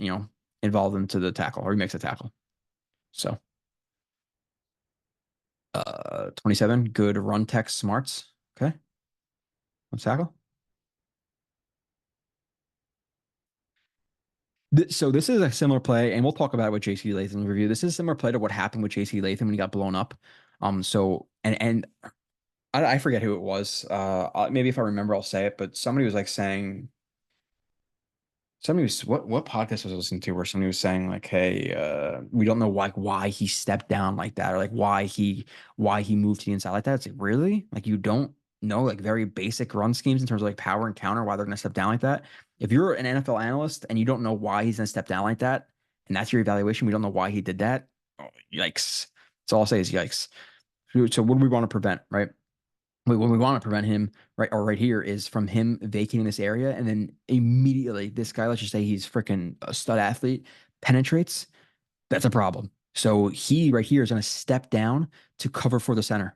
involved into the tackle, or he makes a tackle. So 27, good run tech smarts. Okay. Let's tackle. So this is a similar play, and we'll talk about it with JC Latham's review. This is a similar play to what happened with JC Latham when he got blown up. So and I forget who it was. Maybe if I remember, I'll say it. But somebody was like saying somebody was what podcast was I listening to where somebody was saying like, hey, we don't know why he stepped down like that, or like why he moved to the inside like that. It's like, really? Like you don't know like very basic run schemes in terms of like power and counter, why they're gonna step down like that. If you're an NFL analyst and you don't know why he's gonna step down like that, and that's your evaluation, we don't know why he did that. Oh, yikes. That's all I'll say is yikes. So what do we want to prevent, right? What we want to prevent him right here is from him vacating this area, and then immediately this guy, let's just say he's freaking a stud athlete, penetrates. That's a problem. So he right here is going to step down to cover for the center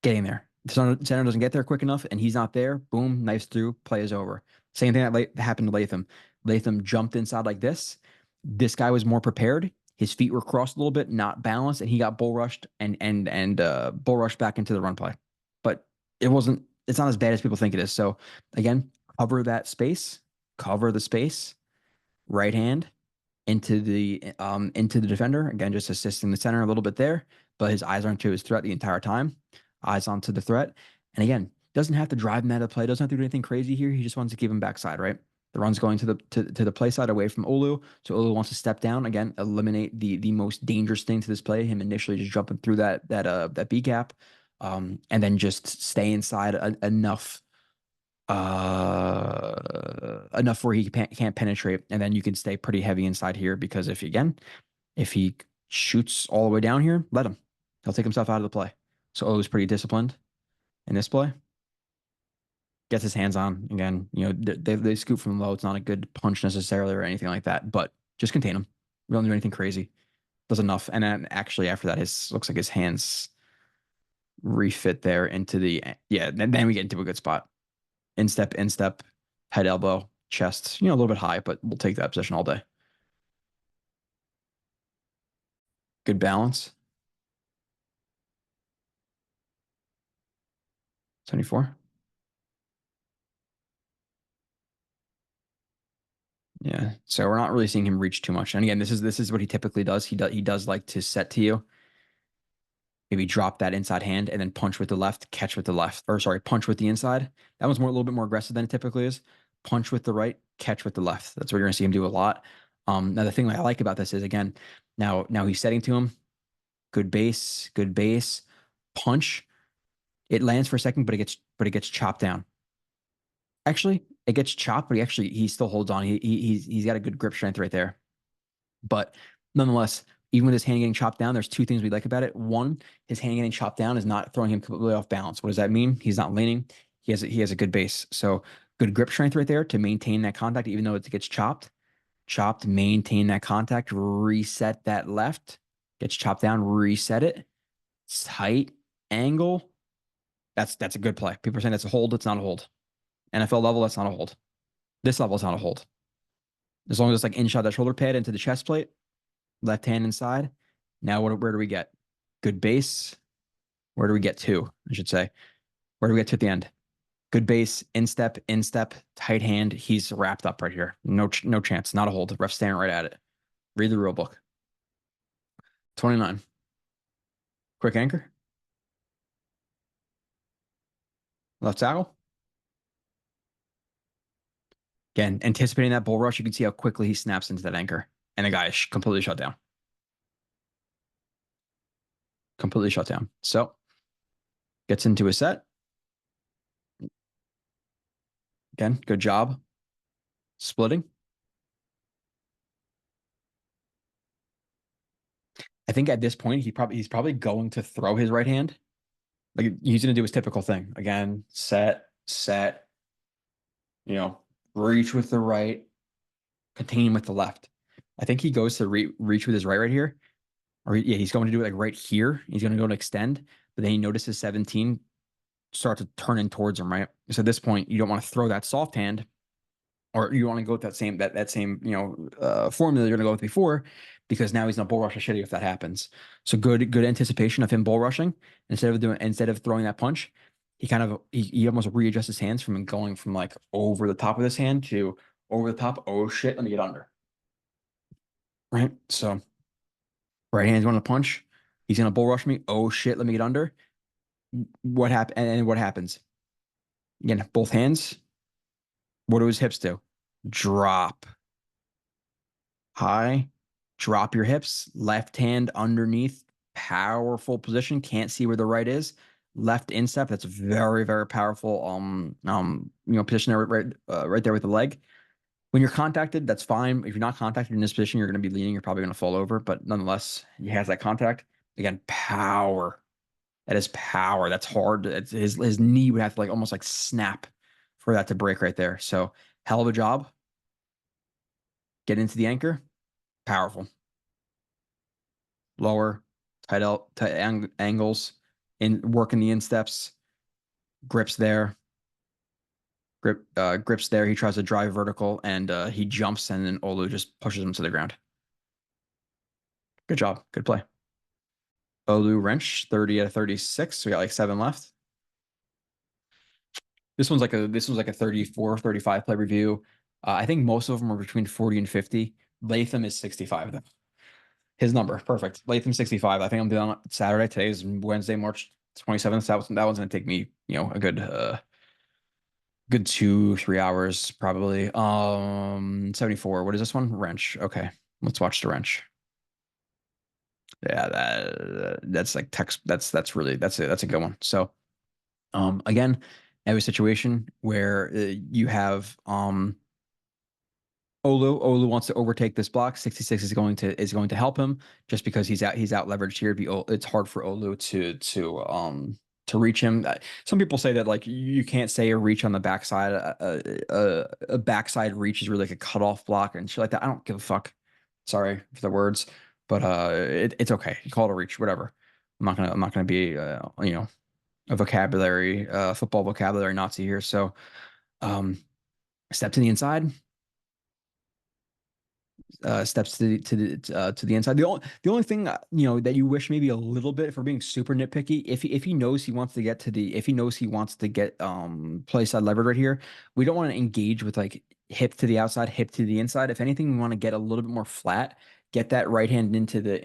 getting there. The center doesn't get there quick enough, and he's not there. Boom, knives through, play is over. Same thing that happened to Latham. Latham jumped inside like this. This guy was more prepared. His feet were crossed a little bit, not balanced, and he got bull rushed and bull rushed back into the run play. But it wasn't. It's not as bad as people think it is. So again, cover that space, cover the space, right hand into the defender. Again, just assisting the center a little bit there, but his eyes aren't to his threat the entire time. Eyes onto the threat. And again, doesn't have to drive him out of play, doesn't have to do anything crazy here. He just wants to give him backside, right? The run's going to the play side away from Olu. So Olu wants to step down. Again, eliminate the most dangerous thing to this play, him initially just jumping through that B gap. And then just stay inside enough where he can't penetrate, and then you can stay pretty heavy inside here, because if he shoots all the way down here, let him. He'll take himself out of the play. So O's pretty disciplined in this play. Gets his hands on again. They scoop from low. It's not a good punch necessarily or anything like that, but just contain him. We don't do anything crazy. Does enough, and then actually after that, his looks like his hands refit there into the Then we get into a good spot. Instep, head, elbow, chest, a little bit high, but we'll take that position all day. Good balance. 74. Yeah. So we're not really seeing him reach too much. And again, this is what he typically does. He does like to set to you. Maybe drop that inside hand and then punch with the left, catch with the left. Or sorry, punch with the inside. That one's a little bit more aggressive than it typically is. Punch with the right, catch with the left. That's what you're gonna see him do a lot. Now the thing I like about this is again, now he's setting to him. Good base, punch. It lands for a second, but it gets chopped down. Actually, it gets chopped, but he still holds on. He's got a good grip strength right there. But nonetheless, even with his hand getting chopped down, there's two things we like about it. One, his hand getting chopped down is not throwing him completely off balance. What does that mean? He's not leaning. He has a good base. So good grip strength right there to maintain that contact, even though it gets chopped. Maintain that contact, reset that left, gets chopped down, reset it. Tight angle. That's a good play. People are saying that's a hold. It's not a hold. NFL level, that's not a hold. This level is not a hold. As long as it's like inside that shoulder pad into the chest plate, left hand inside. Now where do we get? Good base. Where do we get to, I should say? Where do we get to at the end? Good base, instep, tight hand. He's wrapped up right here. No chance. Not a hold. Ref staring right at it. Read the rule book. 29. Quick anchor. Left tackle. Again, anticipating that bull rush, you can see how quickly he snaps into that anchor. And the guy is completely shut down. Completely shut down. So, gets into a set. Again, good job. Splitting. I think at this point, he's probably going to throw his right hand. Like he's going to do his typical thing. Again, set, reach with the right, contain with the left. I think he goes to reach with his right here. Or yeah, he's going to do it like right here. He's going to go to extend, but then he notices 17 start to turn in towards him, right? So at this point, you don't want to throw that soft hand, or you want to go with that same formula you're going to go with before, because now he's not bull rush a shitty if that happens. So good anticipation of him bull rushing instead of throwing that punch. He almost readjusts his hands from going from like over the top of his hand to over the top. Oh shit, let me get under. Right. So right hand's going to punch. He's going to bull rush me. Oh shit, let me get under. What happened? And what happens? Again, both hands. What do his hips do? Drop. High. Drop your hips. Left hand underneath. Powerful position. Can't see where the right is. Left instep. That's very, very powerful. Position there, right there with the leg. When you're contacted, that's fine. If you're not contacted in this position, you're going to be leaning. You're probably going to fall over. But nonetheless, he has that contact. Again, power. That is power. That's hard. His knee would have to almost snap for that to break right there. So hell of a job. Get into the anchor. Powerful. Lower, tight angles, working the insteps. Grips there. Grips there. He tries to drive vertical and he jumps, and then Olu just pushes him to the ground. Good job. Good play. Olu wrench 30 out of 36. So we got 7 left. This was like a 34, 35 play review. I think most of them are between 40 and 50. Latham is 65 though. His number, perfect. Latham 65. I think I'm doing on Saturday. Today is Wednesday, March 27th. That one's gonna take me, a good 2-3 hours probably. 74. What is this one? Wrench. Okay, let's watch the wrench. Yeah, that's like text. That's a good one. So, again, I have a situation where you have Olu wants to overtake this block. 66 is going to help him just because he's out leveraged here. It's hard for Olu to reach him. Some people say that you can't say a reach on the backside. A backside reach is really like a cutoff block and shit like that. I don't give a fuck. Sorry for the words, but it's okay. You call it a reach, whatever. I'm not gonna be a football vocabulary Nazi here. So step to the inside. Steps to the inside. The only thing that you wish maybe a little bit, for being super nitpicky, if he knows he wants to get play side levered right here, we don't want to engage with hip to the outside, hip to the inside. If anything, we want to get a little bit more flat, get that right hand into the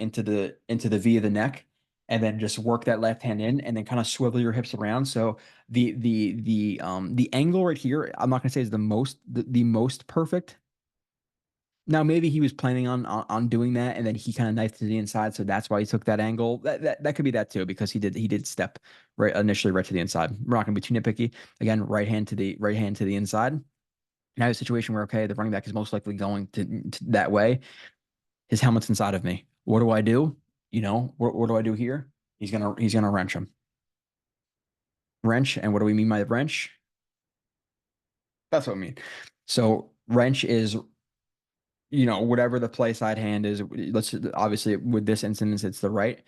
V of the neck, and then just work that left hand in, and then kind of swivel your hips around. So the angle right here, I'm not gonna say is the most perfect. Now, maybe he was planning on doing that, and then he kind of knifed to the inside, so that's why he took that angle. That could be that too, because he did step right initially right to the inside. We're not going to be too nitpicky. Again, right hand to the inside. Now, a situation where the running back is most likely going to that way. His helmet's inside of me. What do I do? What do I do here? He's gonna wrench him. Wrench, and what do we mean by wrench? That's what I mean. So wrench is whatever the play side hand is. Obviously with this instance, it's the right.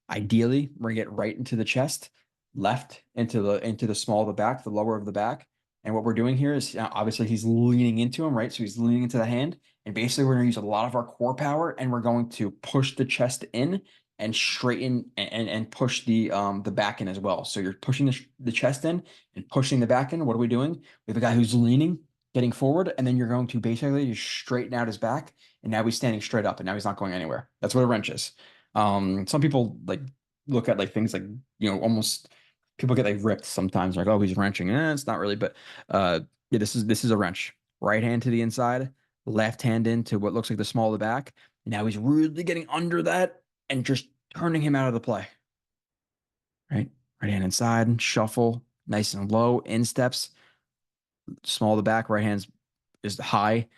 Ideally, bring it right into the chest, left into the small of the back, the lower of the back. And what we're doing here is obviously he's leaning into him, right? So he's leaning into the hand, and basically we're going to use a lot of our core power, and we're going to push the chest in and straighten and push the back in as well. So you're pushing the chest in and pushing the back in. What are we doing? We have a guy who's leaning, getting forward, and then you're going to basically just straighten out his back, and now he's standing straight up, and now he's not going anywhere. That's what a wrench is. Some people like look at like things like, almost people get like ripped sometimes, like, oh, he's wrenching. It's not really, but yeah, this is a wrench. Right hand to the inside, left hand into what looks like the small of the back. Now he's really getting under that and just turning him out of the play. Right? Right hand inside, shuffle, nice and low, insteps, small of the back, right hand is high.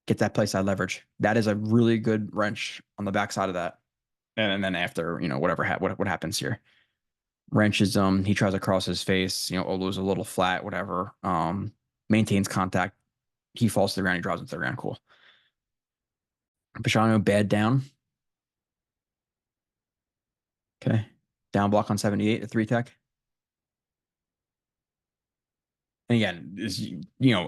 Get that play side leverage. That is a really good wrench on the backside of that. And then after, whatever what happens here. Wrench is he tries to cross his face, Olu's a little flat, whatever. Maintains contact. He falls to the ground, he drops into the ground. Cool. Fashanu bad down. Okay. Down block on 78, a 3 tech. And again,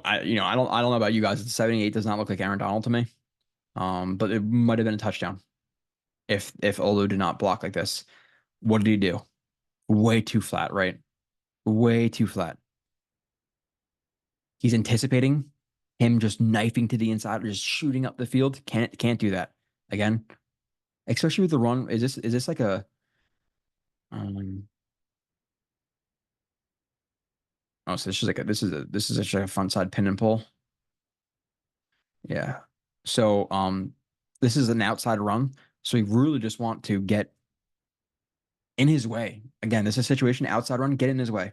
I don't know about you guys. The 78 does not look like Aaron Donald to me. But it might have been a touchdown if Olu did not block like this. What did he do? Way too flat, right? Way too flat. He's anticipating him just knifing to the inside or just shooting up the field. Can't do that. Again, especially with the run. Is this like a oh, so this is actually a front side pin and pull. Yeah. So this is an outside run. So we really just want to get in his way. Again, this is a situation outside run, get in his way.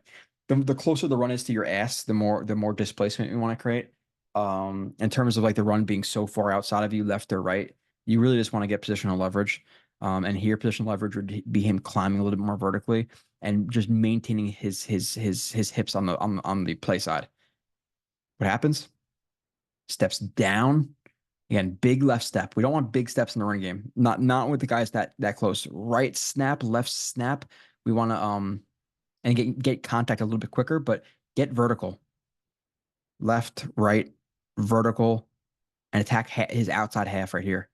The closer the run is to your ass, the more displacement we want to create. In terms of like the run being so far outside of you, left or right, you really just want to get positional leverage. And here positional leverage would be him climbing a little bit more vertically and just maintaining his hips on the play side. What happens? Steps down. Again, big left step. We don't want big steps in the running game. Not with the guys that close. Right snap, left snap. We want to and get contact a little bit quicker, but get vertical. Left, right, vertical, and attack his outside half right here.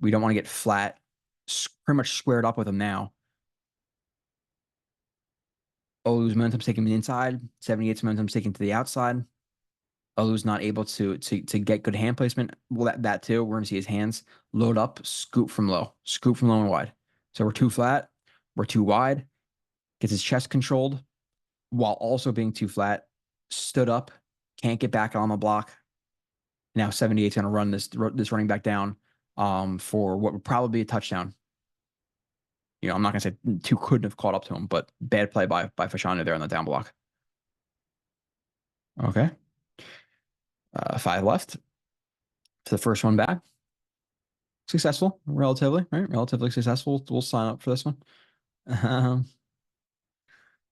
We don't want to get flat, pretty much squared up with him now. Olu's momentum's taking the inside. 78's momentum's taking to the outside. Olu's not able to get good hand placement. Well, that too. We're gonna see his hands load up, scoop from low and wide. So we're too flat, we're too wide. Gets his chest controlled while also being too flat. Stood up, can't get back on the block. Now 78's gonna run this running back down for what would probably be a touchdown. I'm not gonna say two couldn't have caught up to him, but bad play by Fashanu there on the down block. Okay. 5 left to the first one back. Successful, relatively, right? Relatively successful. We'll sign up for this one.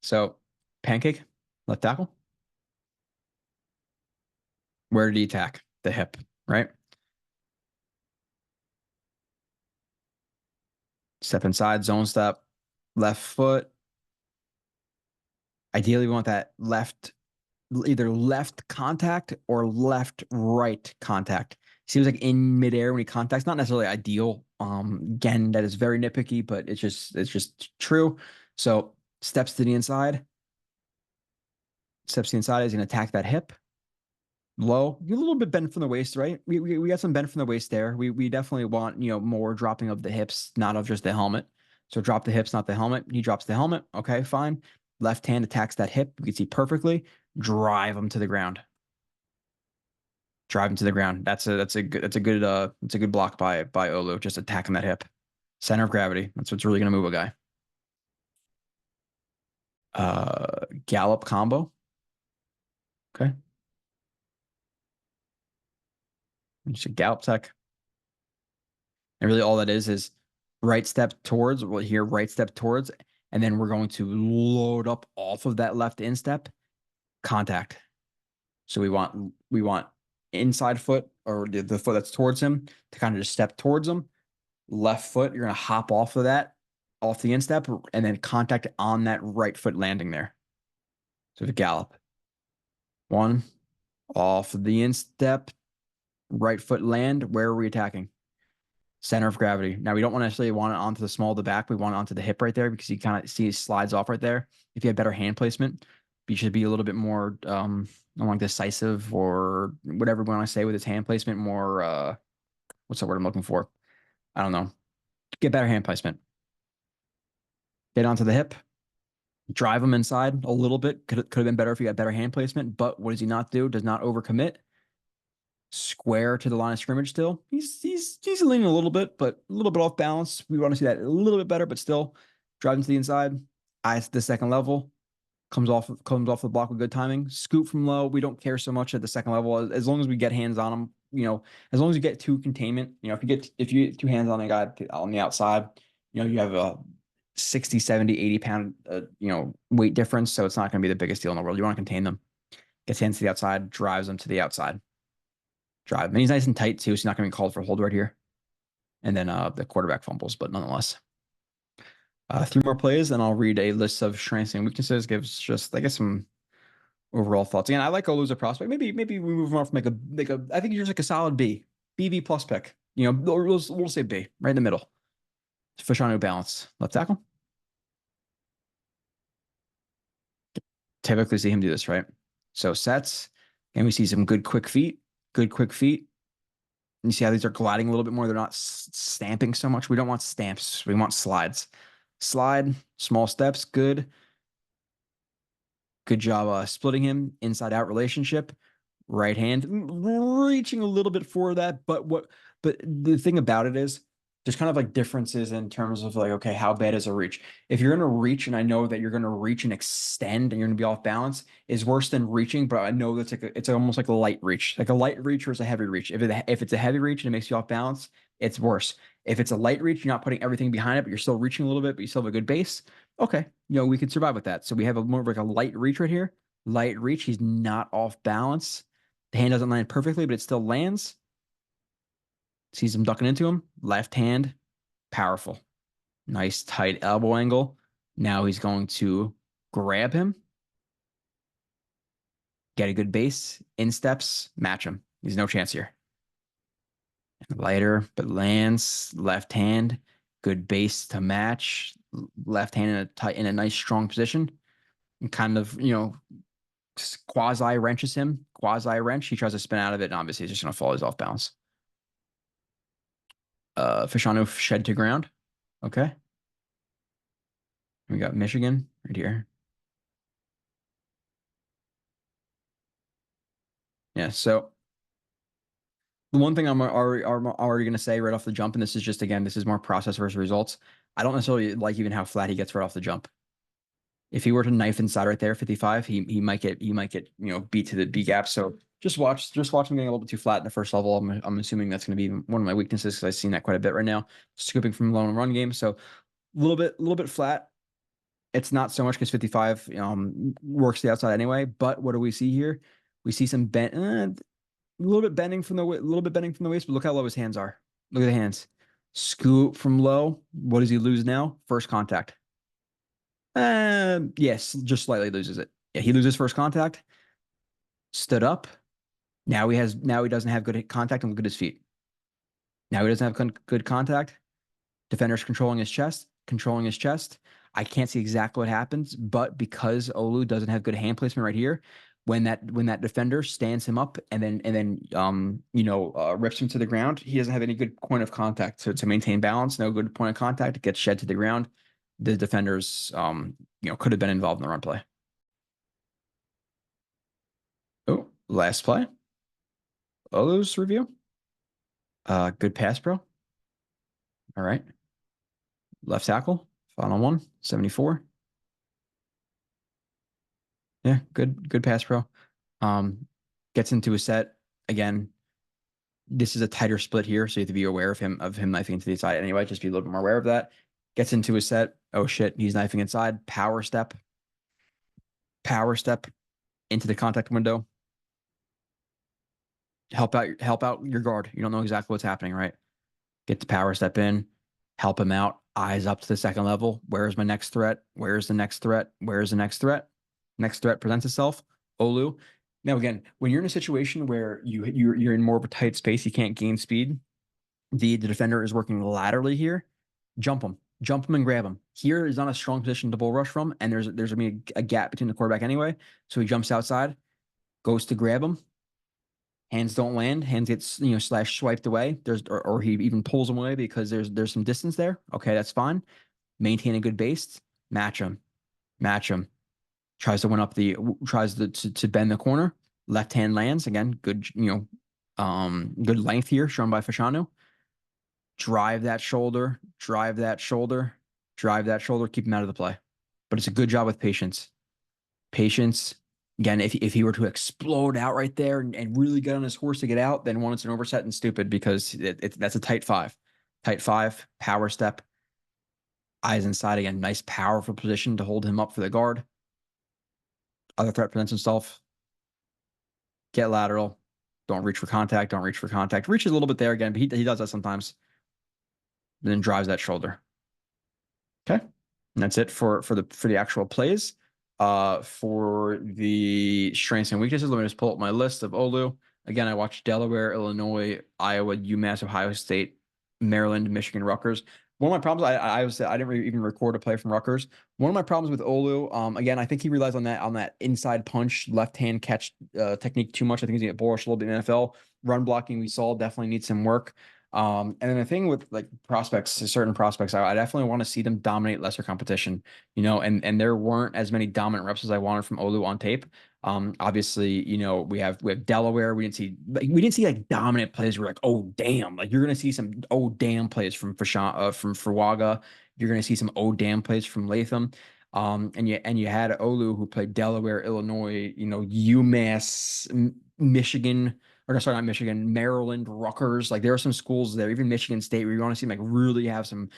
So, pancake, left tackle. Where did he attack? The hip, right? Step inside, zone step, left foot. Ideally, we want that either left contact or left right contact. Seems like in midair when he contacts, not necessarily ideal. Again, that is very nitpicky, but it's just true. So steps to the inside. Steps to the inside is going to attack that hip. Low, a little bit bent from the waist, right? We got some bent from the waist there. We definitely want more dropping of the hips, not of just the helmet. So drop the hips, not the helmet. He drops the helmet. Okay, fine. Left hand attacks that hip. You can see perfectly. Drive him to the ground. Drive him to the ground. That's a good block by Olu. Just attacking that hip. Center of gravity. That's what's really gonna move a guy. Gallop combo. Okay. Just a gallop tech. And really all that is right step towards, well here, right step towards, and then we're going to load up off of that left instep, contact. So we want inside foot or the foot that's towards him to kind of just step towards him. Left foot, you're going to hop off of that, off the instep, and then contact on that right foot landing there. So the gallop. 1, off the instep, right foot land. Where are we attacking? Center of gravity. Now we don't necessarily want it onto the small of the back. We want it onto the hip right there because you kind of see it slides off right there. If you had better hand placement, you should be a little bit more like decisive or whatever we want to say with his hand placement. More what's the word I'm looking for? I don't know. Get better hand placement. Get onto the hip. Drive him inside a little bit. Could have been better if you got better hand placement. But what does he not do? Does not overcommit. Square to the line of scrimmage still. He's leaning a little bit, but a little bit off balance. We want to see that a little bit better, but still driving to the inside. Eyes to the second level. Comes off the block with good timing. Scoop from low. We don't care so much at the second level as long as we get hands on him. As long as you get two containment. If you get two hands on a guy on the outside, you have a 60, 70, 80 pound weight difference, so it's not going to be the biggest deal in the world. You want to contain them. Gets hands to the outside, drives them to the outside. Drive. And he's nice and tight too, so he's not going to be called for hold right here. And then the quarterback fumbles, but nonetheless. 3 more plays, and I'll read a list of strengths and weaknesses. Gives just, I guess, some overall thoughts. Again, I like Olu as a prospect. Maybe we move him off like a. I think he's like a solid B, BB plus pick. We'll say B, right in the middle. Fashanu balance, left tackle. Typically see him do this, right? So sets, and we see some good quick feet. Good quick feet. You see how these are gliding a little bit more. They're not stamping so much. We don't want stamps. We want slides. Slide, small steps, good. Good job splitting him, inside-out relationship. Right hand, reaching a little bit for that. But the thing about it is, there's kind of like differences in terms of like, okay, how bad is a reach? If you're going to reach, and I know that you're going to reach and extend and you're going to be off balance, is worse than reaching, but I know that's it's almost like a light reach. Like a light reach versus a heavy reach. If it's a heavy reach and it makes you off balance, it's worse. If it's a light reach, you're not putting everything behind it, but you're still reaching a little bit, but you still have a good base. Okay, we could survive with that. So we have more of like a light reach right here. Light reach, he's not off balance. The hand doesn't land perfectly, but it still lands. Sees him ducking into him. Left hand, powerful. Nice tight elbow angle. Now he's going to grab him. Get a good base. Insteps, match him. There's no chance here. Lighter, but lands. Left hand, good base to match. Left hand in a nice strong position. And kind of, quasi wrenches him. Quasi wrench. He tries to spin out of it, and obviously he's just going to fall. He's off balance. Fashanu shed to ground. Okay. We got Michigan right here. Yeah, so the one thing I'm already going to say right off the jump, and this is just, again, this is more process versus results. I don't necessarily like even how flat he gets right off the jump. If he were to knife inside right there, 55, he might get beat to the B gap. So just watch him getting a little bit too flat in the first level. I'm assuming that's going to be one of my weaknesses because I've seen that quite a bit right now. Scooping from low and run game, so a little bit flat. It's not so much because 55 works the outside anyway. But what do we see here? We see some bent, a little bit bending from the waist. But look how low his hands are. Look at the hands. Scoop from low. What does he lose now? First contact. Yes, just slightly loses it. Yeah, he loses first contact. Stood up. Now he doesn't have good contact, and look at his feet. Now he doesn't have good contact. Defender's controlling his chest. I can't see exactly what happens, but because Olu doesn't have good hand placement right here, when that defender stands him up and then rips him to the ground, he doesn't have any good point of contact to maintain balance. No good point of contact. It gets shed to the ground. The defenders could have been involved in the run play. Oh, last play. Olu's review. Good pass, bro. All right. Left tackle, final one, 74. Yeah, good pass, bro. Gets into a set. Again, this is a tighter split here, so you have to be aware of him knifing into the side anyway. Just be a little bit more aware of that. Gets into a set. Oh shit, he's knifing inside. Power step into the contact window. Help out your guard. You don't know exactly what's happening, right? Get the power step in, help him out. Eyes up to the second level. Where's my next threat? Where's the next threat? Where's the next threat? Next threat presents itself. Olu. Now again, when you're in a situation where you're in more of a tight space, you can't gain speed. The defender is working laterally here. Jump him and grab him. Here is not a strong position to bull rush from, and there's gonna be a gap between the quarterback anyway. So he jumps outside, goes to grab him. Hands don't land. Hands gets slash swiped away. Or he even pulls him away because there's some distance there. Okay, that's fine. Maintain a good base. Match him. Match him. Tries to bend the corner. Left hand lands again. Good good length here shown by Fashanu. Drive that shoulder. Drive that shoulder. Drive that shoulder. Keep him out of the play. But it's a good job with patience. Patience. Again, if he were to explode out right there and really get on his horse to get out, then one, it's an overset and stupid because that's a tight five. Tight five, power step, eyes inside again. Nice, powerful position to hold him up for the guard. Other threat presents himself. Get lateral. Don't reach for contact. Don't reach for contact. Reaches a little bit there again, but he does that sometimes. Then drives that shoulder. Okay. And that's it for the actual plays. For the strengths and weaknesses, let me just pull up my list of Olu. Again, I watched Delaware, Illinois, Iowa, UMass, Ohio State, Maryland, Michigan, Rutgers. One of my problems, I didn't even record a play from Rutgers. One of my problems with Olu, again, I think he relies on that inside punch, left hand catch technique too much. I think he's gonna get bullish a little bit in the NFL. Run blocking, we saw, definitely needs some work. And then the thing with like prospects, certain prospects, I definitely want to see them dominate lesser competition, and there weren't as many dominant reps as I wanted from Olu on tape. Obviously, we have Delaware. We didn't see like dominant plays. We're like, oh damn, like you're gonna see some oh damn plays from Fawaga. You're gonna see some oh damn plays from Latham. And you had Olu who played Delaware, Illinois, UMass, Michigan, or no, sorry, not Michigan, Maryland, Rutgers. Like there are some schools there, even Michigan State, where you want to see them like really have some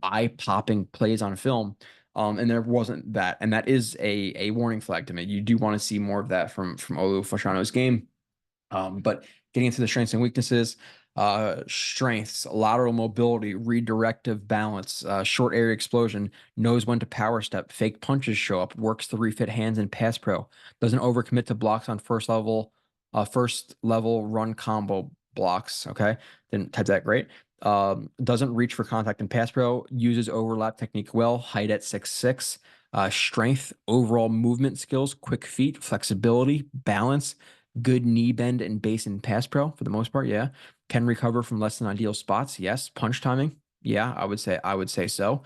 eye-popping plays on film. And there wasn't that, and that is a warning flag to me. You do want to see more of that from Olu Fashanu's game. But getting into the strengths and weaknesses, strengths, lateral mobility, redirective balance, short area explosion, knows when to power step, fake punches show up, works to refit hands in pass pro, doesn't overcommit to blocks on first level run combo blocks. Okay. Didn't type that great. Doesn't reach for contact in pass pro, uses overlap technique well, height at 6'6", strength, overall movement skills, quick feet, flexibility, balance, good knee bend and base in pass pro for the most part. Yeah. Can recover from less than ideal spots. Yes. Punch timing. Yeah. I would say so.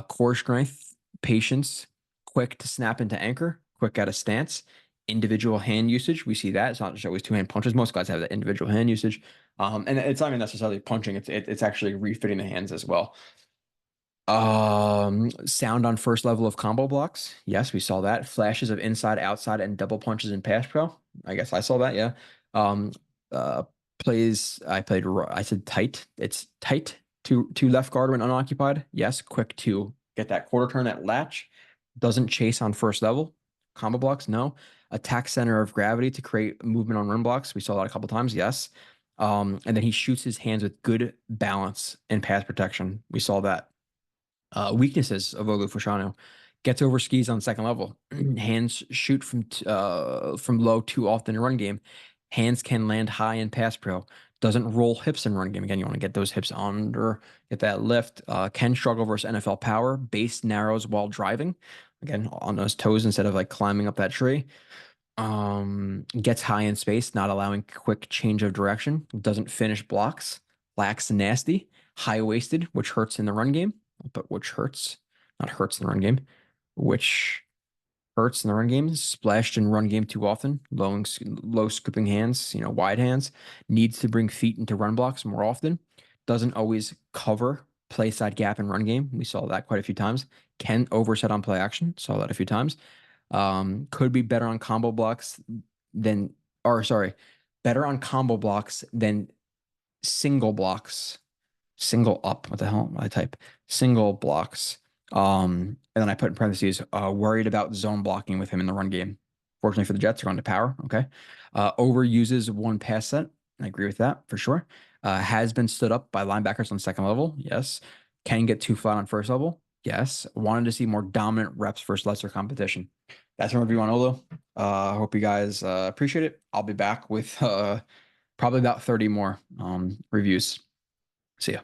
Core strength, patience, quick to snap into anchor, quick out of stance, individual hand usage. We see that. It's not just always two-hand punches. Most guys have that individual hand usage. And it's not even necessarily punching. It's actually refitting the hands as well. Sound on first level of combo blocks. Yes, we saw that. Flashes of inside, outside, and double punches in pass pro. I guess I saw that. Yeah. Um, uh, plays. I said tight. It's tight to left guard when unoccupied. Yes. Quick to get that quarter turn, that latch. Doesn't chase on first level. Combo blocks. No. Attack center of gravity to create movement on rim blocks. We saw that a couple times. Yes. And then he shoots his hands with good balance and pass protection. We saw that. Weaknesses of Olu Fashanu: gets over skis on second level. Hands shoot from low too often in run game. Hands can land high in pass pro. Doesn't roll hips in run game. Again, you want to get those hips under, get that lift. Can struggle versus NFL power. Base narrows while driving. Again, on those toes instead of like climbing up that tree. Gets high in space, not allowing quick change of direction. Doesn't finish blocks. Lacks nasty. High waisted, which hurts in the run game. But which hurts, not hurts in the run game, which hurts in the run game. Splashed in run game too often. Low scooping hands, wide hands. Needs to bring feet into run blocks more often. Doesn't always cover play side gap in run game. We saw that quite a few times. Can overset on play action. Saw that a few times. Could be better on combo blocks than, or sorry, better on combo blocks than single blocks. Single up. What the hell? I type single blocks. And then I put in parentheses, worried about zone blocking with him in the run game. Fortunately for the Jets, they're on to power. Okay. Overuses one pass set. I agree with that for sure. Has been stood up by linebackers on second level. Yes. Can get too flat on first level. Yes. Wanted to see more dominant reps versus lesser competition. That's my review on Olu. I hope you guys appreciate it. I'll be back with probably about 30 more reviews. See ya.